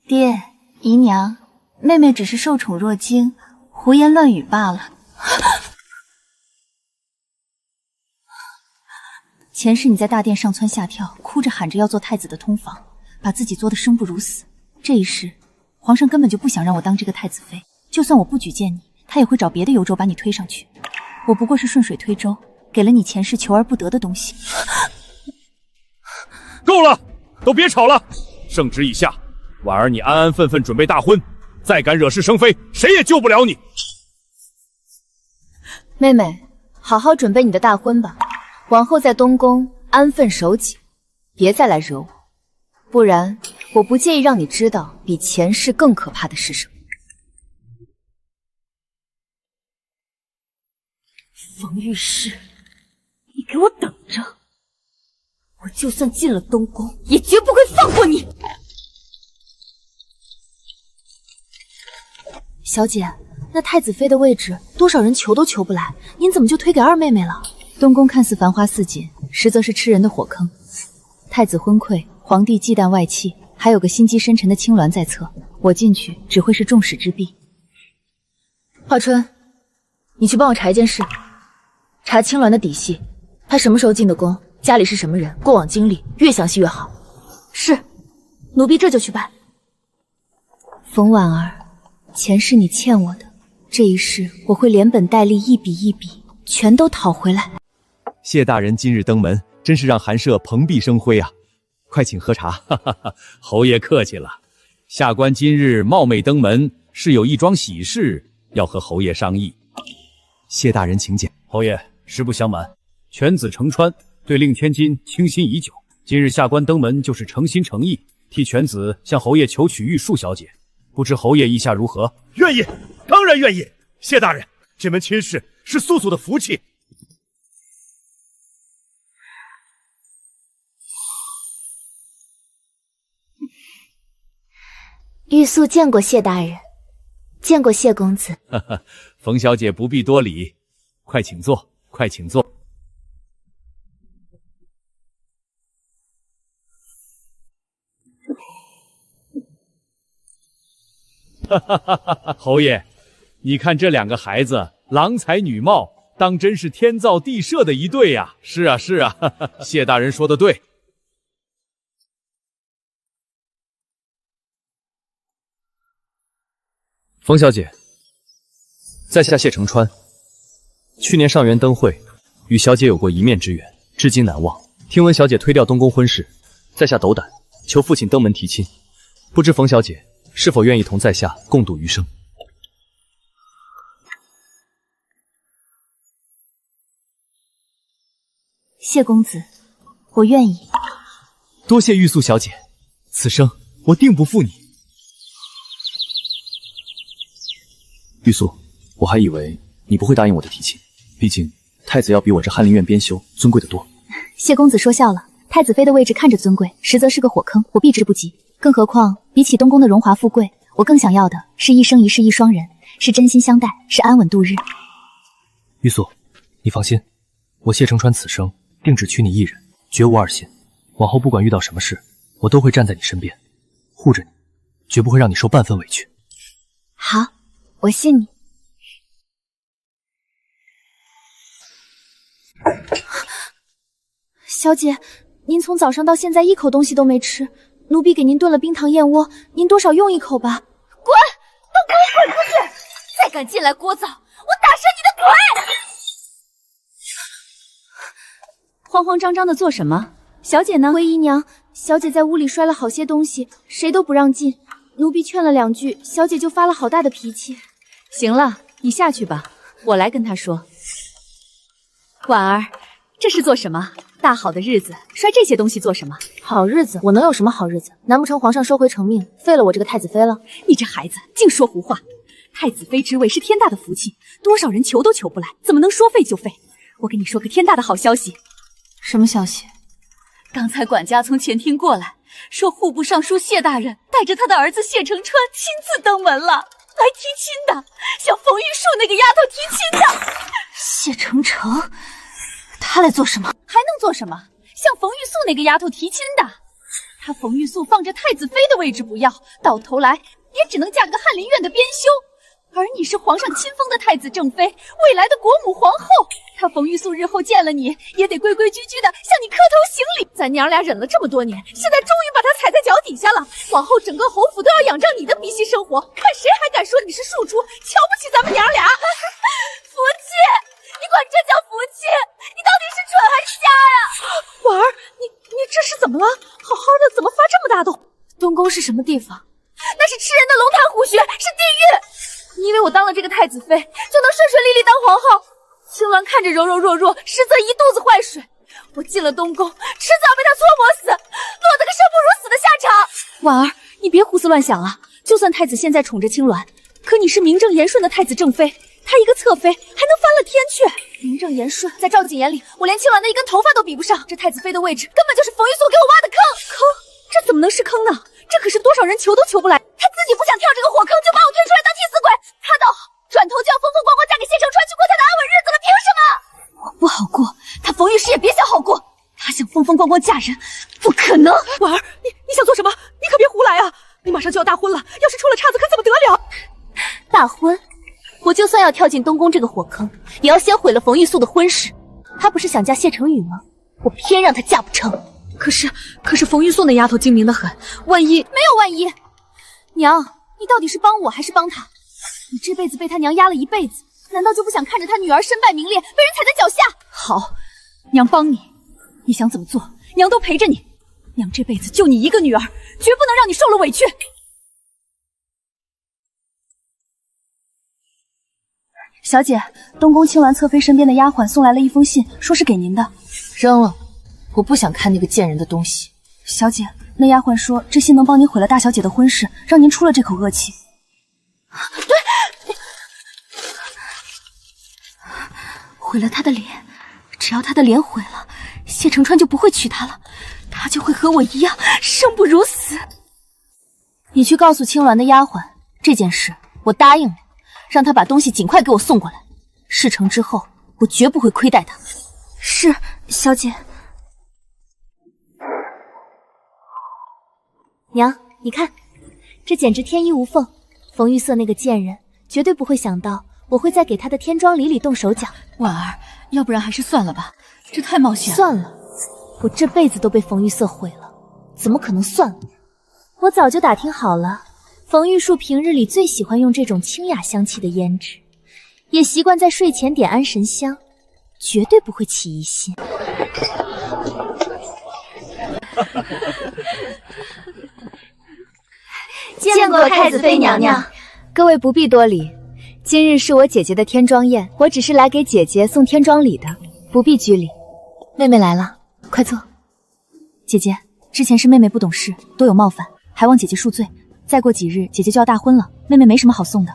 Speaker 1: 爹，姨娘，妹妹只是受宠若惊，胡言乱语罢了。前世你在大殿上蹿下跳，哭着喊着要做太子的通房，把自己作得生不如死。这一世，皇上根本就不想让我当这个太子妃，就算我不举荐你，他也会找别的游州把你推上去。我不过是顺水推舟，给了你前世求而不得的东西。
Speaker 7: 够了，都别吵了。圣旨已下，婉儿你安安分分准备大婚，再敢惹是生非，谁也救不了你。
Speaker 15: 妹妹，好好准备你的大婚吧，往后在东宫安分守己，别再来惹我，不然我不介意让你知道比前世更可怕的是什么。
Speaker 2: 冯御史，你给我等着！我就算进了东宫，也绝不会放过你！
Speaker 1: 小姐，那太子妃的位置，多少人求都求不来，您怎么就推给二妹妹了？东宫看似繁花似锦，实则是吃人的火坑。太子昏聩，皇帝忌惮外戚，
Speaker 15: 还有个心机深沉的青鸾在侧，我进去只会是众矢之的。
Speaker 2: 华春，你去帮我查一件事，查青鸾的底细，他什么时候进的宫，家里是什么人，过往经历越详细越好。是，奴婢这就去办。
Speaker 15: 冯婉儿，钱是你欠我的，这一世我会连本带利一笔一笔全都讨回来。
Speaker 7: 谢大人今日登门，真是让寒舍蓬荜生辉啊！快请喝茶。哈哈哈，侯爷客气了。下官今日冒昧登门，是有一桩喜事要和侯爷商议。谢大人请讲。
Speaker 4: 侯爷，实不相瞒，犬子程川对令千金倾心已久，今日下官登门就是诚心诚意替犬子向侯爷求娶玉树小姐，不知侯爷意下如何？
Speaker 3: 愿意，当然愿意。谢大人，这门亲事是素素的福气。
Speaker 8: 玉素见过谢大人，见过谢公子。
Speaker 7: 哈哈，冯小姐不必多礼，快请坐，快请坐。哈哈哈哈！侯爷，你看这两个孩子，郎才女貌，当真是天造地设的一对呀！是啊，是啊，哈哈，谢大人说的对。
Speaker 10: 冯小姐，在下谢承川，去年上元灯会，与小姐有过一面之缘，至今难忘。听闻小姐推掉东宫婚事，在下斗胆求父亲登门提亲，不知冯小姐是否愿意同在下共度余生？
Speaker 15: 谢公子，我愿意。
Speaker 10: 多谢玉素小姐，此生我定不负你。玉素，我还以为你不会答应我的提亲，毕竟太子要比我这翰林院编修尊贵得多。
Speaker 15: 谢公子说笑了，太子妃的位置看着尊贵，实则是个火坑，我避之不及。更何况，比起东宫的荣华富贵，我更想要的是一生一世一双人，是真心相待，是安稳度日。
Speaker 10: 玉素，你放心，我谢承川此生定只娶你一人，绝无二心。往后不管遇到什么事，我都会站在你身边，护着你，绝不会让你受半分委屈。
Speaker 15: 好，我信你。小姐，您从早上到现在一口东西都没吃，奴婢给您炖了冰糖燕窝，您多少用一口吧。
Speaker 2: 滚！都给我滚出去！再敢进来聒噪，我打折你的腿！
Speaker 15: 慌慌张张的做什么？小姐呢？回姨娘，小姐在屋里摔了好些东西，谁都不让进。奴婢劝了两句，小姐就发了好大的脾气。
Speaker 1: 行了，你下去吧，我来跟她说。婉儿，这是做什么？大好的日子，摔这些东西做什么？
Speaker 2: 好日子？我能有什么好日子？难不成皇上收回成命，废了我这个太子妃了？
Speaker 1: 你这孩子净说胡话！太子妃之位是天大的福气，多少人求都求不来，怎么能说废就废？我跟你说个天大的好消息。
Speaker 2: 什么消息？
Speaker 1: 刚才管家从前厅过来，说户部尚书谢大人带着他的儿子谢承川亲自登门了，来提亲的，向冯玉树那个丫头提亲的。
Speaker 2: 谢承成，他来做什么？
Speaker 1: 还能做什么？向冯玉素那个丫头提亲的。他冯玉素放着太子妃的位置不要，到头来也只能嫁个翰林院的编修。而你是皇上亲封的太子正妃，未来的国母皇后。他冯玉素日后见了你，也得规规矩矩的向你磕头行礼。咱娘俩忍了这么多年，现在终于把他踩在脚底下了。往后整个侯府都要仰仗你的鼻息生活，看谁还敢说你是庶出，瞧不起咱们娘俩。
Speaker 2: 福气，你管这叫福气？你到底是蠢还是瞎呀？
Speaker 1: 婉儿，你这是怎么了？好好的怎么发这么大动？
Speaker 2: 东宫是什么地方？那是吃人的龙潭虎穴，是地狱。你以为我当了这个太子妃就能顺顺利利当皇后？青鸾看着柔柔弱弱，实则一肚子坏水。我进了东宫，迟早被他搓磨死，落得个生不如死的下场。
Speaker 1: 婉儿，你别胡思乱想了。就算太子现在宠着青鸾，可你是名正言顺的太子正妃，他一个侧妃还能翻了天去？
Speaker 2: 名正言顺，在赵景眼里，我连青鸾的一根头发都比不上。这太子妃的位置根本就是冯玉素给我挖的坑。
Speaker 1: 坑？这怎么能是坑呢？这可是多少人求都求不来。
Speaker 2: 他自己不想跳这个火坑，就把我推出来当替死鬼。他倒好，转头就要风风光光嫁给谢承川，去过他的安稳日子了。凭什么？
Speaker 1: 我不好过，他冯玉氏也别想好过。他想风风光光嫁人，不可能。婉儿，你想做什么？你可别胡
Speaker 2: 来啊！你马上就要大婚了，要是出了岔子可怎么得了？
Speaker 1: 大婚？我就算要跳进东宫这个火坑，也要先毁了冯玉素的婚事。她不是想嫁谢成宇吗？我偏让她嫁不成。
Speaker 2: 可是冯玉素那丫头精明得很，万一……
Speaker 1: 没有万一。娘，你到底是帮我还是帮她？你这辈子被他娘压了一辈子，难道就不想看着他女儿身败名裂，被人踩在脚下？
Speaker 2: 好，娘帮你，你想怎么做，娘都陪着你。娘这辈子就你一个女儿，绝不能让你受了委屈。
Speaker 1: 小姐，东宫青鸾侧妃身边的丫鬟送来了一封信，说是给您的。
Speaker 15: 扔了，我不想看那个贱人的东西。
Speaker 1: 小姐，那丫鬟说这信能帮您毁了大小姐的婚事，让您出了这口恶气。对，毁了她的脸，只要她的脸毁了，谢承川就不会娶她了，她就会和我一样生不如死。你去告诉青鸾的丫鬟，这件事我答应了，让她把东西尽快给我送过来。事成之后，我绝不会亏待她。是，小姐。
Speaker 15: 娘，你看，这简直天衣无缝。冯玉瑟那个贱人绝对不会想到我会在给她的天庄礼里动手脚。
Speaker 2: 婉儿，要不然还是算了吧，这太冒险了。
Speaker 15: 算了，我这辈子都被冯玉瑟毁了，怎么可能算了？我早就打听好了，冯玉树平日里最喜欢用这种清雅香气的胭脂，也习惯在睡前点安神香，绝对不会起疑心。
Speaker 8: 见过太子妃娘娘。
Speaker 15: 各位不必多礼，今日是我姐姐的天庄宴，我只是来给姐姐送天庄礼的，不必拘礼。妹妹来了，快坐。
Speaker 1: 姐姐，之前是妹妹不懂事，多有冒犯，还望姐姐恕罪。再过几日姐姐就要大婚了，妹妹没什么好送的，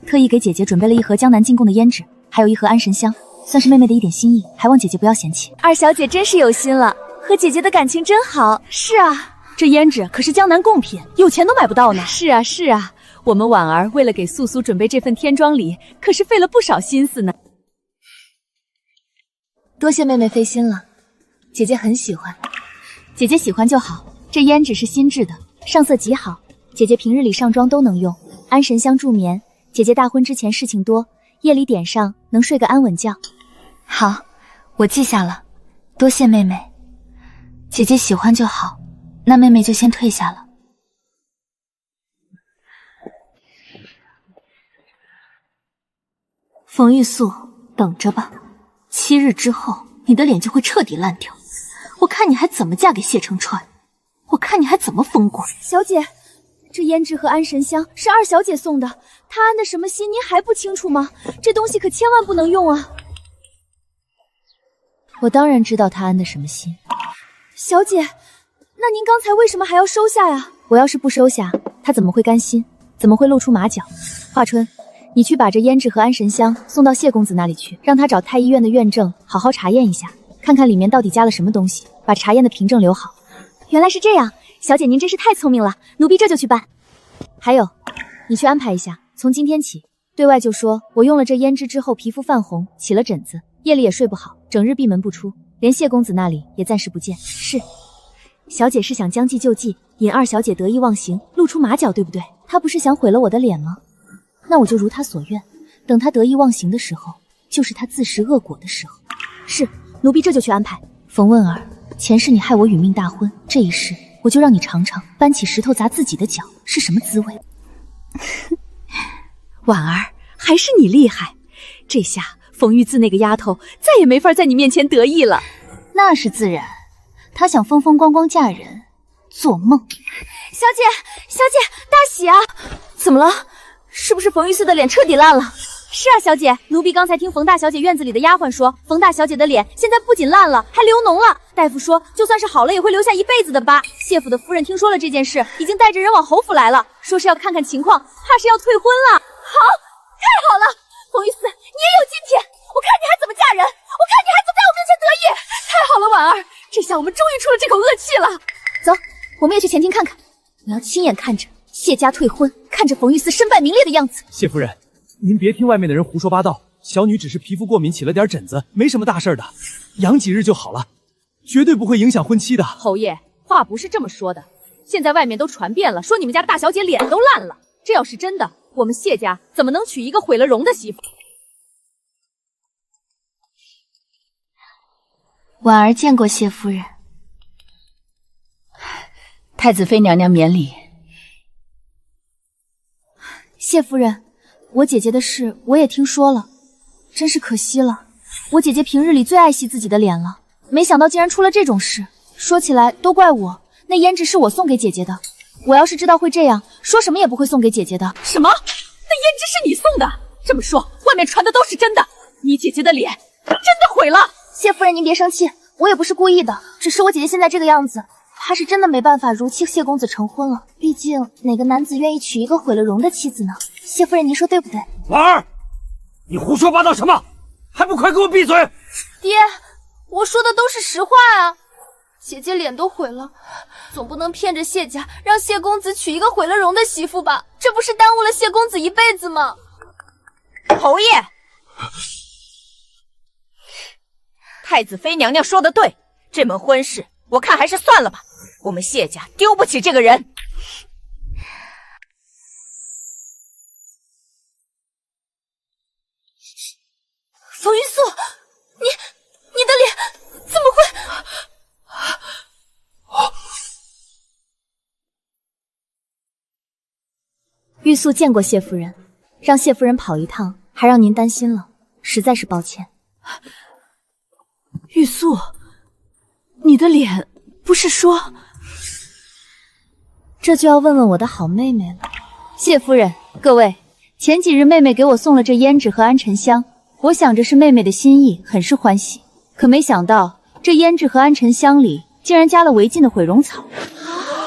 Speaker 1: 特意给姐姐准备了一盒江南进贡的胭脂，还有一盒安神香，算是妹妹的一点心意，还望姐姐不要嫌弃。
Speaker 15: 二小姐真是有心了，和姐姐的感情真好。
Speaker 2: 是啊，这胭脂可是江南贡品，有钱都买不到呢。
Speaker 15: 是啊是啊，我们婉儿为了给素素准备这份天庄礼，可是费了不少心思呢。多谢妹妹费心了，姐姐很喜欢。
Speaker 1: 姐姐喜欢就好，这胭脂是新制的，上色极好，
Speaker 15: 姐姐平日里上妆都能用。安神香助眠，姐姐大婚之前事情多，夜里点上能睡个安稳觉。
Speaker 1: 好，我记下了，多谢妹妹。姐姐喜欢就好，那妹妹就先退下了。冯玉素，等着吧，7日之后，你的脸就会彻底烂掉。我看你还怎么嫁给谢承川，我看你还怎么风光。
Speaker 15: 小姐，这胭脂和安神香是二小姐送的，她安的什么心您还不清楚吗？这东西可千万不能用啊！我当然知道她安的什么心。小姐，那您刚才为什么还要收下呀？我要是不收下，她怎么会甘心？怎么会露出马脚？华春，你去把这胭脂和安神香送到谢公子那里去，让他找太医院的院正好好查验一下，看看里面到底加了什么东西，把查验的凭证留好。原来是这样，小姐您真是太聪明了，奴婢这就去办。还有，你去安排一下，从今天起，对外就说我用了这胭脂之后皮肤泛红，起了疹子，夜里也睡不好，整日闭门不出，连谢公子那里也暂时不见。是，小姐是想将计就计，引二小姐得意忘形，露出马脚，对不对？她不是想毁了我的脸吗？那我就如她所愿，等她得意忘形的时候，就是她自食恶果的时候。是，奴婢这就去安排。冯问儿，前世你害我殒命大婚，这一世我就让你尝尝搬起石头砸自己的脚是什么滋味。
Speaker 2: 婉儿，还是你厉害，这下冯玉字那个丫头再也没法在你面前得意了。
Speaker 1: 那是自然，她想风风光光嫁人，做梦。
Speaker 8: 小姐，大喜啊！
Speaker 1: 怎么了？是不是冯玉四的脸彻底烂了？
Speaker 15: 是啊，小姐，奴婢刚才听冯大小姐院子里的丫鬟说，冯大小姐的脸现在不仅烂了，还流脓了。大夫说，就算是好了，也会留下一辈子的疤。谢府的夫人听说了这件事，已经带着人往侯府来了，说是要看看情况，怕是要退婚了。
Speaker 8: 好，太好了，冯玉四，你也有今天，我看你还怎么嫁人，我看你还怎么在我面前得意。
Speaker 2: 太好了，婉儿，这下我们终于出了这口恶气了。
Speaker 1: 走，我们也去前厅看看，我要亲眼看着谢家退婚，看着冯玉四身败名裂的样子。
Speaker 6: 谢夫人，您别听外面的人胡说八道，小女只是皮肤过敏起了点疹子，没什么大事的，养几日就好了，绝对不会影响婚期的。
Speaker 2: 侯爷，话不是这么说的，
Speaker 1: 现在外面都传遍了，说你们家大小姐脸都烂了。这要是真的，我们谢家怎么能娶一个毁了容的媳妇？
Speaker 15: 婉儿见过谢夫人。
Speaker 1: 太子妃娘娘免礼。
Speaker 15: 谢夫人，我姐姐的事我也听说了，真是可惜了。我姐姐平日里最爱惜自己的脸了，没想到竟然出了这种事。说起来都怪我，那胭脂是我送给姐姐的。我要是知道会这样，说什么也不会送给姐姐的。
Speaker 1: 什么？那胭脂是你送的？这么说，外面传的都是真的？你姐姐的脸真的毁了？
Speaker 15: 谢夫人，您别生气，我也不是故意的，只是我姐姐现在这个样子，她是真的没办法如期谢公子成婚了。毕竟哪个男子愿意娶一个毁了容的妻子呢？谢夫人，您说对不对？
Speaker 11: 婉儿，你胡说八道什么？还不快给我闭嘴！
Speaker 2: 爹，我说的都是实话啊。姐姐脸都毁了，总不能骗着谢家让谢公子娶一个毁了容的媳妇吧？这不是耽误了谢公子一辈子吗？
Speaker 16: 侯爷，太子妃娘娘说的对，这门婚事我看还是算了吧，我们谢家丢不起这个人。
Speaker 2: 冯玉素，你的脸怎么会？
Speaker 15: 玉素见过谢夫人，让谢夫人跑一趟，还让您担心了，实在是抱歉。
Speaker 1: 玉素，你的脸不是说……
Speaker 15: 这就要问问我的好妹妹了。谢夫人，各位，前几日妹妹给我送了这胭脂和安沉香，我想着是妹妹的心意，很是欢喜。可没想到这胭脂和安沉香里竟然加了违禁的毁容草。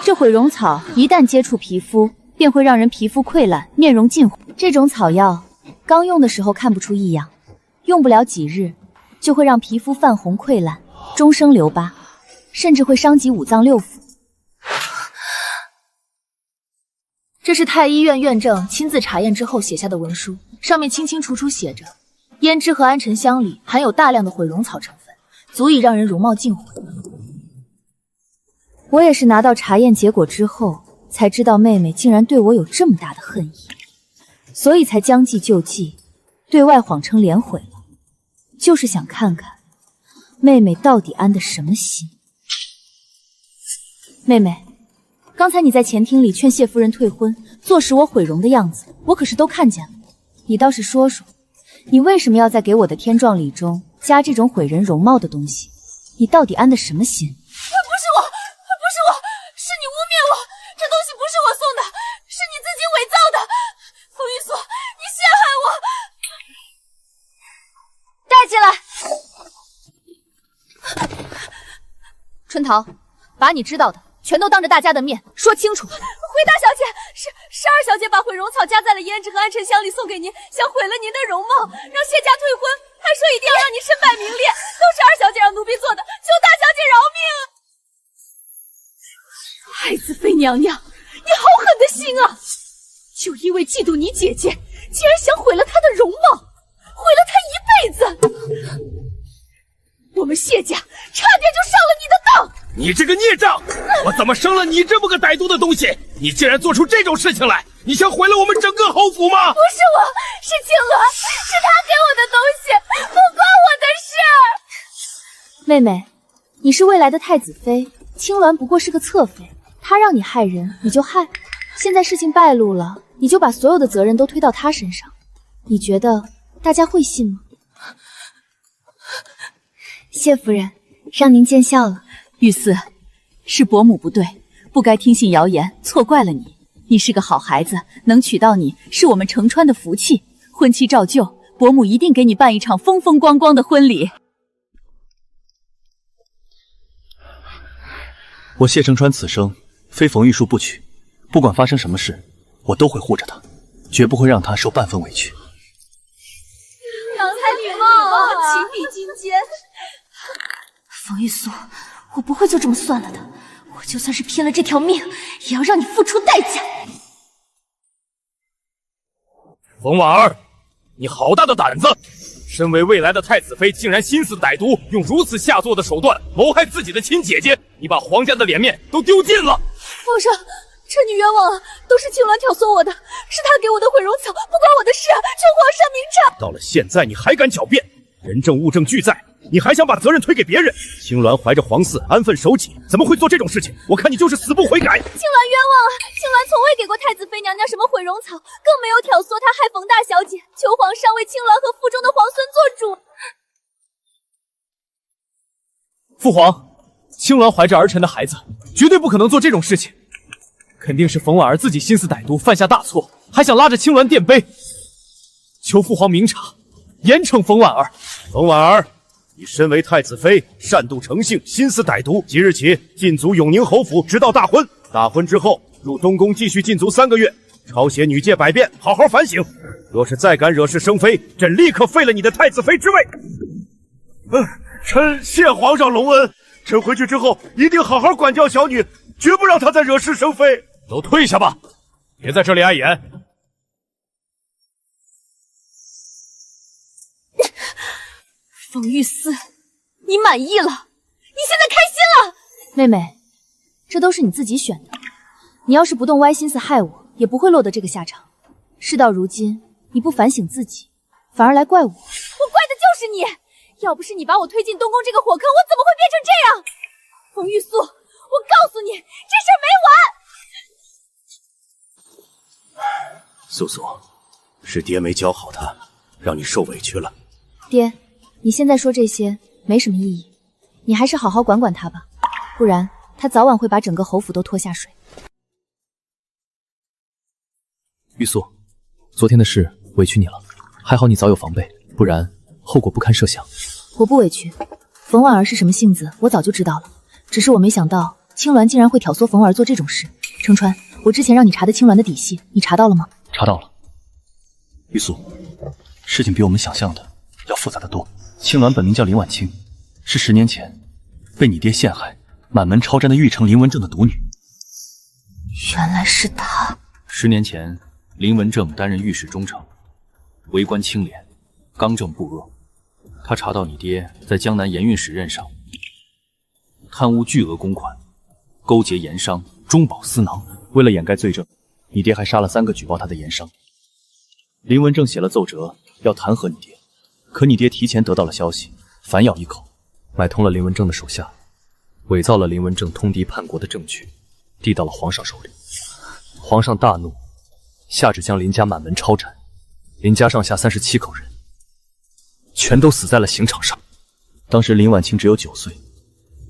Speaker 15: 这毁容草一旦接触皮肤，便会让人皮肤溃烂，面容尽毁。这种草药刚用的时候看不出异样，用不了几日就会让皮肤泛红溃烂，终生留疤，甚至会伤及五脏六腑。
Speaker 1: 这是太医院院正亲自查验之后写下的文书，上面清清楚楚写着，胭脂和安沉香里含有大量的毁容草成分，足以让人容貌尽毁。
Speaker 15: 我也是拿到查验结果之后，才知道妹妹竟然对我有这么大的恨意，所以才将计就计，对外谎称脸毁了，就是想看看妹妹到底安的什么心。妹妹，刚才你在前厅里劝谢夫人退婚，坐实我毁容的样子，我可是都看见了。你倒是说说，你为什么要在给我的天壮礼中加这种毁人容貌的东西？你到底安的什么心？
Speaker 2: 不是我，是你污蔑我，这东西不是我送的，是你自己伪造的。冯玉素，你陷害我！
Speaker 1: 带进来。春桃，把你知道的全都当着大家的面说清楚。
Speaker 2: 回大小姐，是二小姐把毁容草加在了胭脂和安沉香里送给您，想毁了您的容貌，让谢家退婚，还说一定要让你身败名裂，都是二小姐让奴婢做的，求大小姐饶命啊！
Speaker 1: 太子妃娘娘，你好狠的心啊！就因为嫉妒你姐姐，竟然想毁了她的容貌，毁了她一辈子。我们谢家差点就上了你的当。
Speaker 4: 你这个孽障，我怎么生了你这么个歹毒的东西？你竟然做出这种事情来，你想毁了我们整个侯府吗？
Speaker 2: 不是我，是青鸾，是他给我的东西，不关我的事。
Speaker 15: 妹妹，你是未来的太子妃，青鸾不过是个侧妃，她让你害人，你就害。现在事情败露了，你就把所有的责任都推到她身上，你觉得大家会信吗？谢夫人，让您见笑了。
Speaker 1: 玉思，是伯母不对，不该听信谣言，错怪了你。你是个好孩子，能娶到你是我们承川的福气。婚期照旧，伯母一定给你办一场风风光光的婚礼。
Speaker 12: 我谢承川此生非冯玉树不娶，不管发生什么事，我都会护着他，绝不会让他受半分委屈。
Speaker 2: 郎才女貌，情比金坚。
Speaker 15: 冯玉素，我不会就这么算了的，我就算是拼了这条命，也要让你付出代价。
Speaker 4: 冯婉儿，你好大的胆子！身为未来的太子妃，竟然心思歹毒，用如此下作的手段谋害自己的亲姐姐，你把皇家的脸面都丢尽了！
Speaker 2: 我皇上，臣女冤枉了，都是青鸾挑唆我的，是他给我的毁容草，不关我的事，求皇上明察。
Speaker 3: 到了现在，你还敢狡辩？人证物证俱在，你还想把责任推给别人？青鸾怀着皇嗣，安分守己，怎么会做这种事情？我看你就是死不悔改。
Speaker 2: 青鸾冤枉了，青鸾从未给过太子妃娘娘什么毁容草，更没有挑唆她害冯大小姐。求皇上为青鸾和腹中的皇孙做主。
Speaker 10: 父皇，青鸾怀着儿臣的孩子，绝对不可能做这种事情。肯定是冯婉儿自己心思歹毒，犯下大错，还想拉着青鸾垫背。求父皇明察，严惩冯婉儿。
Speaker 3: 冯婉儿，你身为太子妃，擅妒成性，心思歹毒。即日起禁足永宁侯府，直到大婚。大婚之后，入东宫继续禁足3个月，抄写女诫百遍，好好反省。若是再敢惹是生非，朕立刻废了你的太子妃之位。臣谢皇上隆恩。臣回去之后一定好好管教小女，绝不让她再惹是生非。
Speaker 4: 都退下吧，别在这里碍眼。
Speaker 2: 冯玉思，你满意了？你现在开心了？
Speaker 15: 妹妹，这都是你自己选的。你要是不动歪心思害我，也不会落得这个下场。事到如今，你不反省自己，反而来怪我。我怪
Speaker 2: 的就是你！要不是你把我推进东宫这个火坑，我怎么会变成这样？冯玉素，我告诉你，这事儿没完！
Speaker 3: 素素，是爹没教好她，让你受委屈了。
Speaker 15: 爹，你现在说这些没什么意义，你还是好好管管她吧，不然她早晚会把整个侯府都拖下水。
Speaker 10: 玉素，昨天的事委屈你了，还好你早有防备，不然后果不堪设想。
Speaker 15: 我不委屈，冯婉儿是什么性子，我早就知道了。只是我没想到青鸾竟然会挑唆冯婉儿做这种事。程川，我之前让你查的青鸾的底细，你查到了吗？
Speaker 12: 查到了。玉素，事情比我们想象的要复杂的多。青鸾本名叫林婉清，是10年前被你爹陷害，满门抄斩的玉成林文正的独女。
Speaker 15: 原来是他。
Speaker 12: 10年前，林文正担任御史中丞，为官清廉，刚正不阿。他查到你爹在江南盐运使任上贪污巨额公款，勾结盐商，中饱私囊。为了掩盖罪证，你爹还杀了3个举报他的盐商。林文正写了奏折要弹劾你爹，可你爹提前得到了消息，反咬一口，
Speaker 10: 买通了林文正的手下，伪造了林文正通敌叛国的证据，递到了皇上手里。皇上大怒，下旨将林家满门抄斩。林家上下37口人，全都死在了刑场上。
Speaker 12: 当时林婉清只有9岁，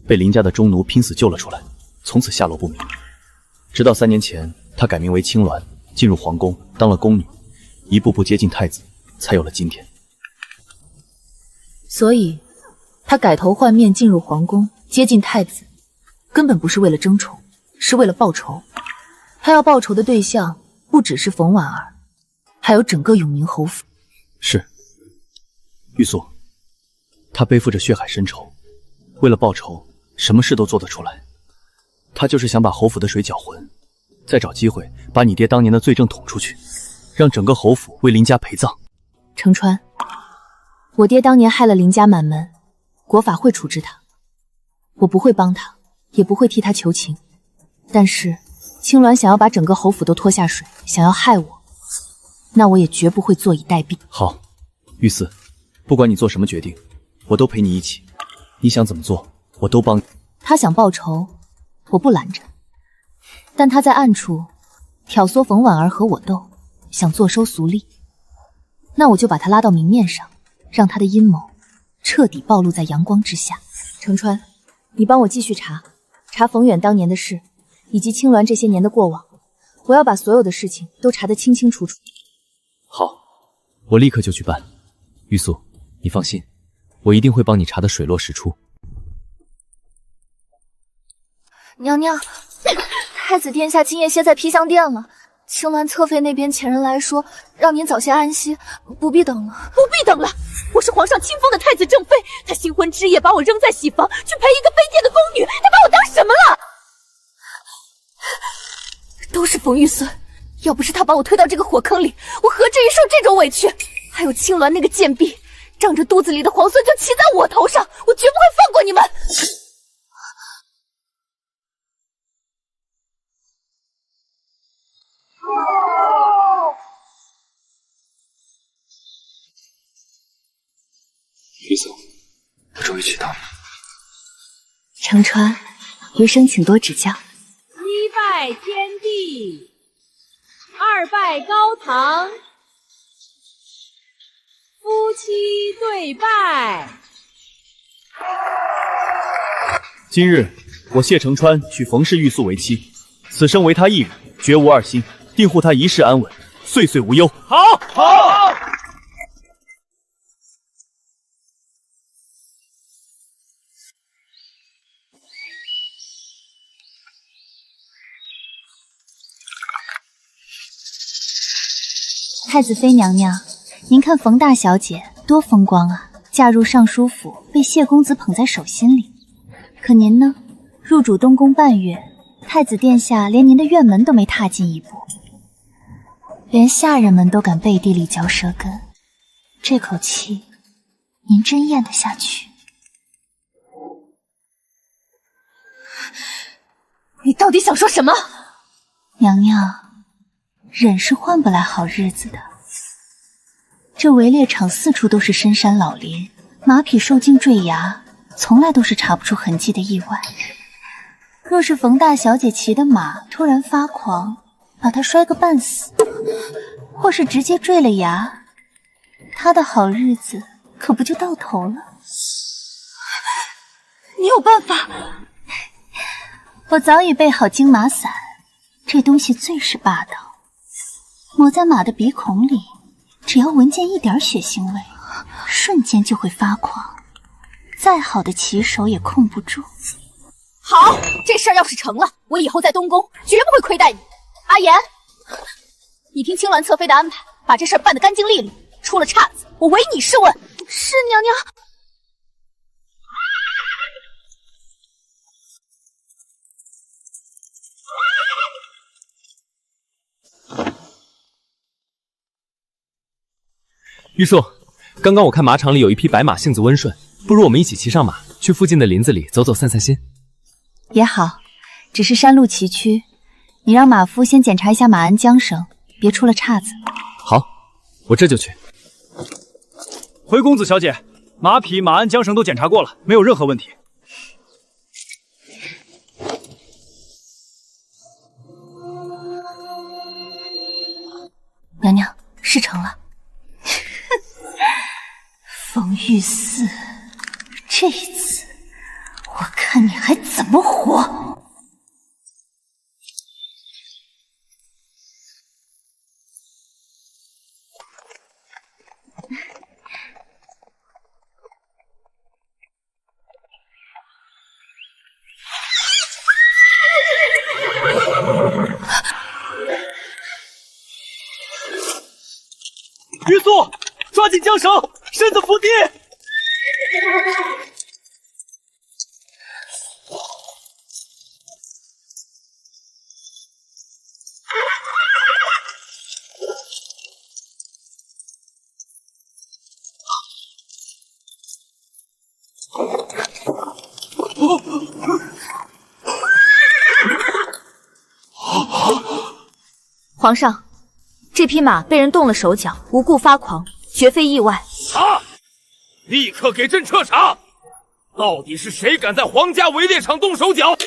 Speaker 12: 被林家的中奴拼死救了出来，从此下落不明。直到3年前，她改名为青鸾，进入皇宫当了宫女，一步步接近太子，才有了今天。
Speaker 15: 所以，她改头换面进入皇宫，接近太子，根本不是为了争宠，是为了报仇。她要报仇的对象不只是冯婉儿，还有整个永宁侯府。
Speaker 12: 是，玉素，她背负着血海深仇，为了报仇，什么事都做得出来。她就是想把侯府的水搅浑，再找机会把你爹当年的罪证捅出去，让整个侯府为林家陪葬。
Speaker 15: 程川，我爹当年害了林家满门，国法会处置他，我不会帮他，也不会替他求情。但是青鸾想要把整个侯府都拖下水，想要害我，那我也绝不会坐以待毙。
Speaker 12: 好，玉思，不管你做什么决定，我都陪你一起。你想怎么做，我都帮你。
Speaker 15: 他想报仇，我不拦着，但他在暗处挑唆冯婉儿和我斗，想坐收俗利，那我就把他拉到明面上，让他的阴谋彻底暴露在阳光之下。程川，你帮我继续查冯远当年的事，以及青鸾这些年的过往，我要把所有的事情都查得清清楚楚。
Speaker 12: 好，我立刻就去办。玉素，你放心，我一定会帮你查得水落石出。
Speaker 2: 娘娘，太子殿下今夜歇在披香殿了。青鸾侧妃那边前人来说，让您早些安息，不必等了。不必等了！我是皇上亲封的太子正妃，他新婚之夜把我扔在喜房，去陪一个卑贱的宫女，他把我当什么了？都是冯玉孙，要不是他把我推到这个火坑里，我何至于受这种委屈？还有青鸾那个贱婢，仗着肚子里的皇孙就骑在我头上，我绝不会放过你们！
Speaker 15: 承川，余生请多指教。
Speaker 17: 一拜天地，二拜高堂，夫妻对拜。
Speaker 7: 今日我谢承川娶冯氏玉素为妻，此生唯他一人，绝无二心，定护他一世安稳，岁岁无忧。
Speaker 11: 好，好。
Speaker 1: 太子妃娘娘，您看冯大小姐多风光啊！嫁入尚书府，被谢公子捧在手心里。可您呢？入主东宫半月，太子殿下连您的院门都没踏进一步，连下人们都敢背地里嚼舌根，这口气，您真咽得下去？
Speaker 2: 你到底想说什么？
Speaker 1: 娘娘。忍是换不来好日子的。这围猎场四处都是深山老林，马匹受尽坠崖，从来都是查不出痕迹的意外。若是冯大小姐骑的马突然发狂，把她摔个半死，或是直接坠了崖，她的好日子可不就到头了？
Speaker 2: 你有办法？
Speaker 1: 我早已备好金马伞，这东西最是霸道。抹在马的鼻孔里，只要闻见一点血腥味，瞬间就会发狂，再好的骑手也控不住。
Speaker 2: 好，这事儿要是成了，我以后在东宫绝不会亏待你。阿言，你听青鸾侧妃的安排，把这事儿办得干净利落，出了岔子，我唯你是问。是娘娘。
Speaker 10: 玉素，刚刚我看马场里有一匹白马性子温顺，不如我们一起骑上马，去附近的林子里走走散散心。
Speaker 1: 也好，只是山路崎岖，你让马夫先检查一下马鞍缰绳，别出了岔子。
Speaker 10: 好，我这就去。
Speaker 11: 回公子小姐，马匹、马鞍、缰绳都检查过了，没有任何问题。
Speaker 1: 娘娘，事成了。冯玉四，这次我看你还怎么活！
Speaker 11: 玉素，抓紧缰绳，身子伏地。
Speaker 8: 皇上，这匹马被人动了手脚，无故发狂，绝非意外。
Speaker 4: 查！立刻给朕彻查！到底是谁敢在皇家围猎场动手脚？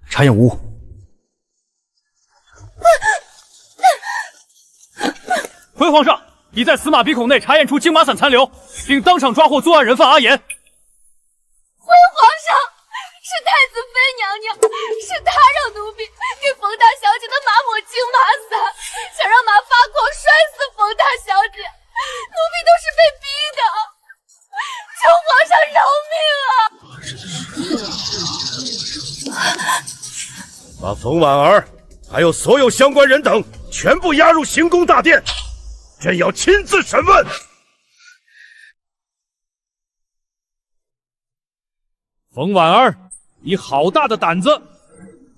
Speaker 3: 查验无误。
Speaker 11: 回皇上，已在死马鼻孔内查验出金马伞残留，并当场抓获作案人犯阿言。
Speaker 2: 回皇上，是太子妃娘娘，是她让奴婢给冯大小姐的马抹金马伞，想让马发狂摔死冯大小姐，奴婢都是被逼的，求皇上饶命啊！
Speaker 3: 把冯婉儿还有所有相关人等全部押入行宫大殿，朕要亲自审问。
Speaker 4: 冯婉儿，你好大的胆子，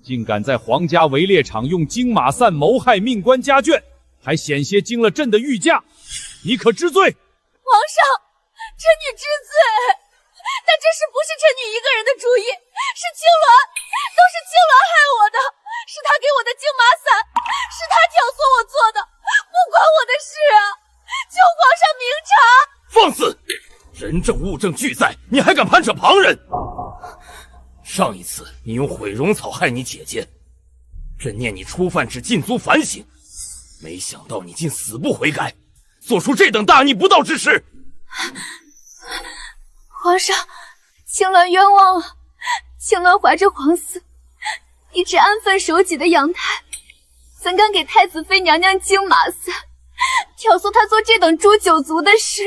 Speaker 4: 竟敢在皇家围猎场用金马伞谋害命官家眷，还险些惊了朕的御驾，你可知罪？
Speaker 2: 皇上，臣女知罪，但这事不是臣女一个人的主意，是青鸾，都是青鸾害我的，是他给我的金马伞，是他挑唆我做的，不关我的事啊！求皇上明察。
Speaker 3: 放肆！
Speaker 4: 人证物证俱在，你还敢攀扯旁人？上一次你用毁容草害你姐姐，朕念你初犯，只禁足反省，没想到你竟死不悔改，做出这等大逆不道之事。
Speaker 2: 皇上，青鸾冤枉了。青鸾怀着皇嗣，一直安分守己的养胎，怎敢给太子妃娘娘惊马散，挑唆她做这等诛九族的事？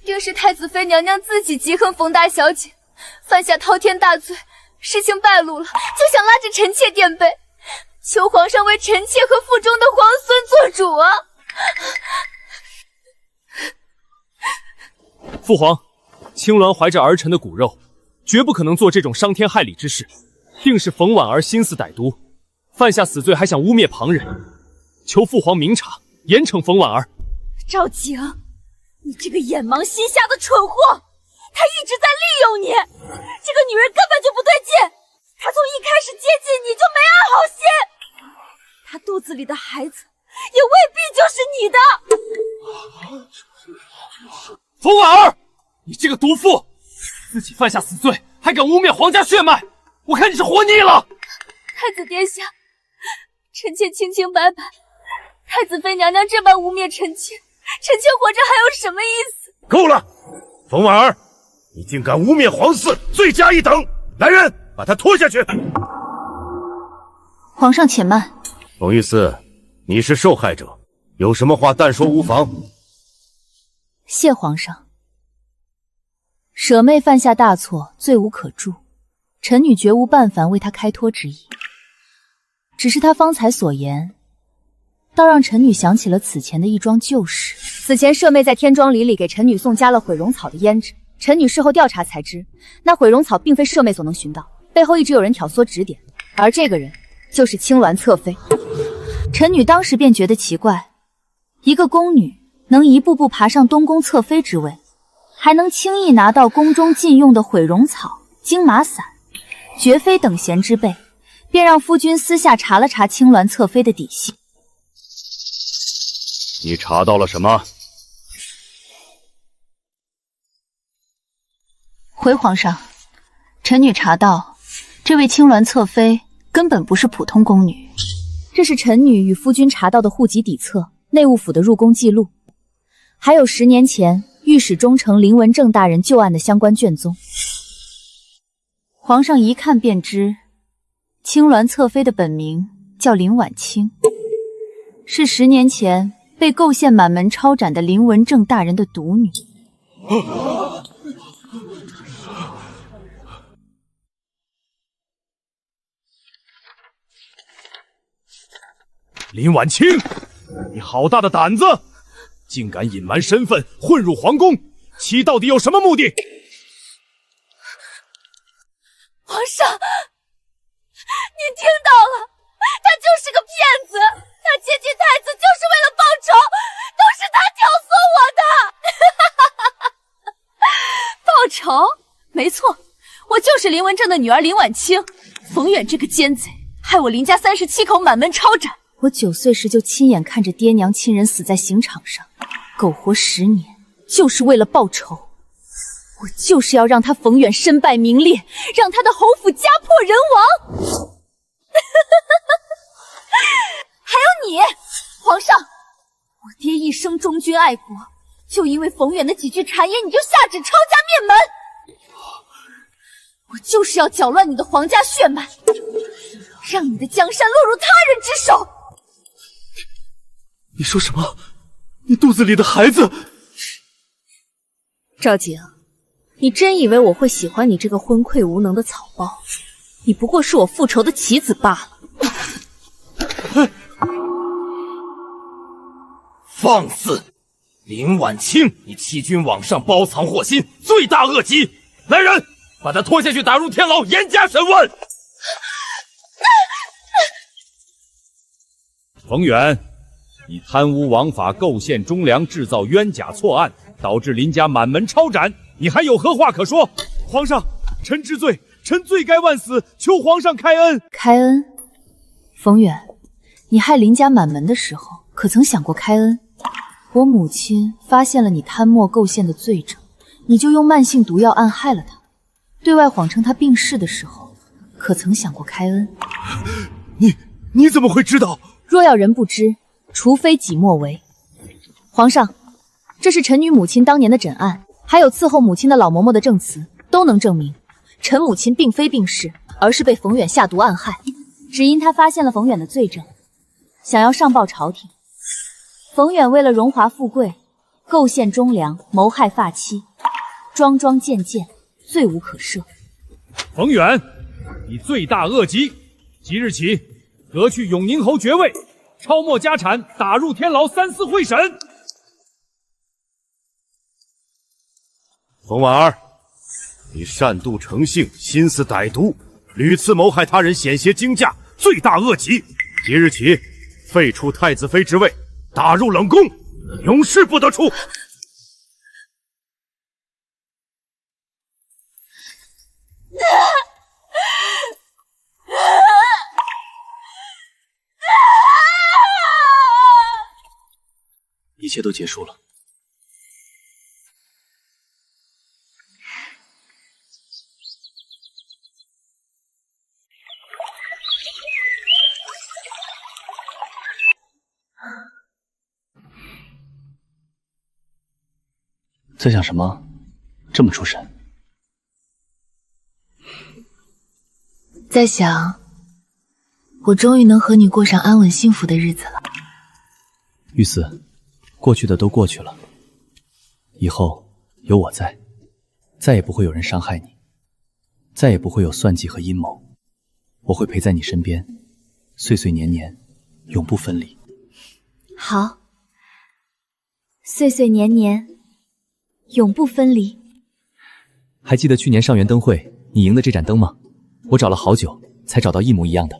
Speaker 2: 定是太子妃娘娘自己嫉恨冯大小姐，犯下滔天大罪，事情败露了，就想拉着臣妾垫背，求皇上为臣妾和腹中的皇孙做主啊！
Speaker 10: 父皇，青鸾怀着儿臣的骨肉，绝不可能做这种伤天害理之事，定是冯婉儿心思歹毒，犯下死罪还想污蔑旁人，求父皇明察，严惩冯婉儿。
Speaker 2: 赵景，你这个眼盲心瞎的蠢货，他一直在利用你，这个女人根本就不对劲，她从一开始接近你就没安好心，她肚子里的孩子也未必就是你的。
Speaker 10: 冯婉儿，你这个毒妇，自己犯下死罪，还敢污蔑皇家血脉，我看你是活腻了。
Speaker 2: 太子殿下，臣妾清清白白，太子妃娘娘这般污蔑臣妾，臣妾活着还有什么意思？
Speaker 3: 够了，冯婉儿，你竟敢污蔑皇嗣，罪加一等！来人，把他拖下去。
Speaker 1: 皇上且慢。
Speaker 3: 冯御赐，你是受害者，有什么话但说无妨。
Speaker 1: 谢皇上。舍妹犯下大错，罪无可诛，臣女绝无半凡为她开脱之意。只是她方才所言，倒让臣女想起了此前的一桩旧事。
Speaker 15: 此前舍妹在天庄里给臣女送加了毁容草的胭脂，臣女事后调查才知，那毁容草并非舍妹所能寻到，背后一直有人挑唆指点，而这个人就是青鸾侧妃。
Speaker 1: 臣女当时便觉得奇怪，一个宫女能一步步爬上东宫侧妃之位，还能轻易拿到宫中禁用的毁容草、金马伞，绝非等闲之辈，便让夫君私下查了查青鸾侧妃的底细。
Speaker 3: 你查到了什么？
Speaker 1: 回皇上，臣女查到，这位青鸾侧妃根本不是普通宫女，这是臣女与夫君查到的户籍底册、内务府的入宫记录，还有10年前御史中丞林文正大人旧案的相关卷宗。皇上一看便知，青鸾侧妃的本名叫林婉清，是10年前被构陷满门抄斩的林文正大人的独女。
Speaker 4: 林婉清，你好大的胆子，竟敢隐瞒身份混入皇宫，其到底有什么目的？
Speaker 2: 皇上，您听到了，他就是个骗子，他接近太子就是为了报仇，都是他挑唆我的。报仇？没错，我就是林文正的女儿林婉清。冯远这个奸贼，害我林家37口满门抄斩。
Speaker 1: 我9岁时就亲眼看着爹娘亲人死在刑场上，苟活10年，就是为了报仇。我就是要让他冯远身败名裂，让他的侯府家破人亡。
Speaker 2: 还有你，皇上，我爹一生忠君爱国，就因为冯远的几句谗言，你就下旨抄家灭门。我就是要搅乱你的皇家血脉，让你的江山落入他人之手。
Speaker 6: 你说什么？你肚子里的孩子？
Speaker 17: 赵景，你真以为我会喜欢你这个昏聩无能的草包？你不过是我复仇的棋子罢了。
Speaker 4: 放肆！林婉清，你欺君罔上，包藏祸心，罪大恶极！来人，把他拖下去，打入天牢，严加审问。
Speaker 7: 冯远，你贪污枉法，构陷忠良，制造冤假错案，导致林家满门抄斩，你还有何话可说？
Speaker 10: 皇上，臣知罪，臣罪该万死，求皇上开恩。
Speaker 1: 开恩？冯远，你害林家满门的时候，可曾想过开恩？我母亲发现了你贪墨构陷的罪证，你就用慢性毒药暗害了他，对外谎称他病逝的时候，可曾想过开恩？
Speaker 3: 你怎么会知道？
Speaker 1: 若要人不知，除非己莫为。皇上，这是臣女母亲当年的诊案，还有伺候母亲的老嬷嬷的证词，都能证明臣母亲并非病逝，而是被冯远下毒暗害。只因他发现了冯远的罪证，想要上报朝廷。冯远为了荣华富贵，构陷忠良，谋害发妻，桩桩件件，罪无可赦。
Speaker 11: 冯远，你罪大恶极，即日起革去永宁侯爵位，抄没家产，打入天牢3司会审。
Speaker 3: 冯婉儿，你擅妒成性，心思歹毒，屡次谋害他人，险些惊驾，罪大恶极。即日起，废除太子妃之位，打入冷宫，永世不得出。
Speaker 12: 一切都结束了。在想什么？这么出神？
Speaker 17: 在想，我终于能和你过上安稳幸福的日子了。
Speaker 12: 玉丝，过去的都过去了，以后有我在，再也不会有人伤害你，再也不会有算计和阴谋。我会陪在你身边，岁岁年年，永不分离。
Speaker 1: 好，岁岁年年，永不分离。
Speaker 7: 还记得去年上元灯会你赢的这盏灯吗？我找了好久才找到一模一样的。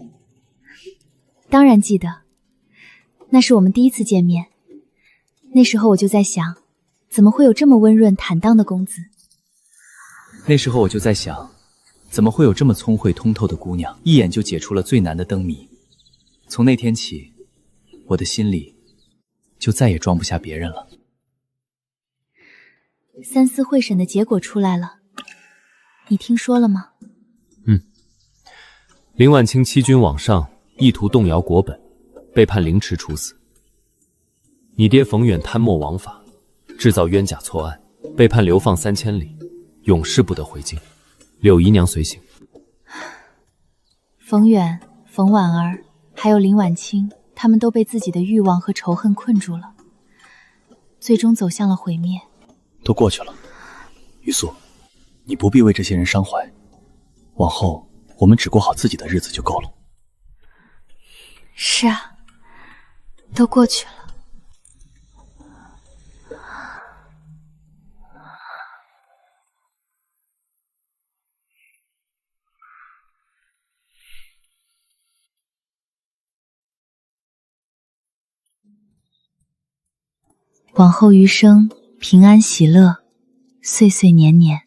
Speaker 1: 当然记得，那是我们第一次见面。那时候我就在想，怎么会有这么温润坦荡的公子？
Speaker 7: 那时候我就在想，怎么会有这么聪慧通透的姑娘，一眼就解出了最难的灯谜。从那天起，我的心里就再也装不下别人了。
Speaker 1: 3司会审的结果出来了，你听说了吗？
Speaker 10: 林婉清欺君罔上，意图动摇国本，被判凌迟处死。你爹冯远贪墨枉法，制造冤假错案，被判流放3000里，永世不得回京。柳姨娘随行。
Speaker 1: 冯远、冯婉儿还有林婉清，他们都被自己的欲望和仇恨困住了，最终走向了毁灭。
Speaker 12: 都过去了，玉素，你不必为这些人伤怀，往后我们只过好自己的日子就够了。
Speaker 1: 是啊，都过去了。往后余生，平安喜乐，岁岁年年。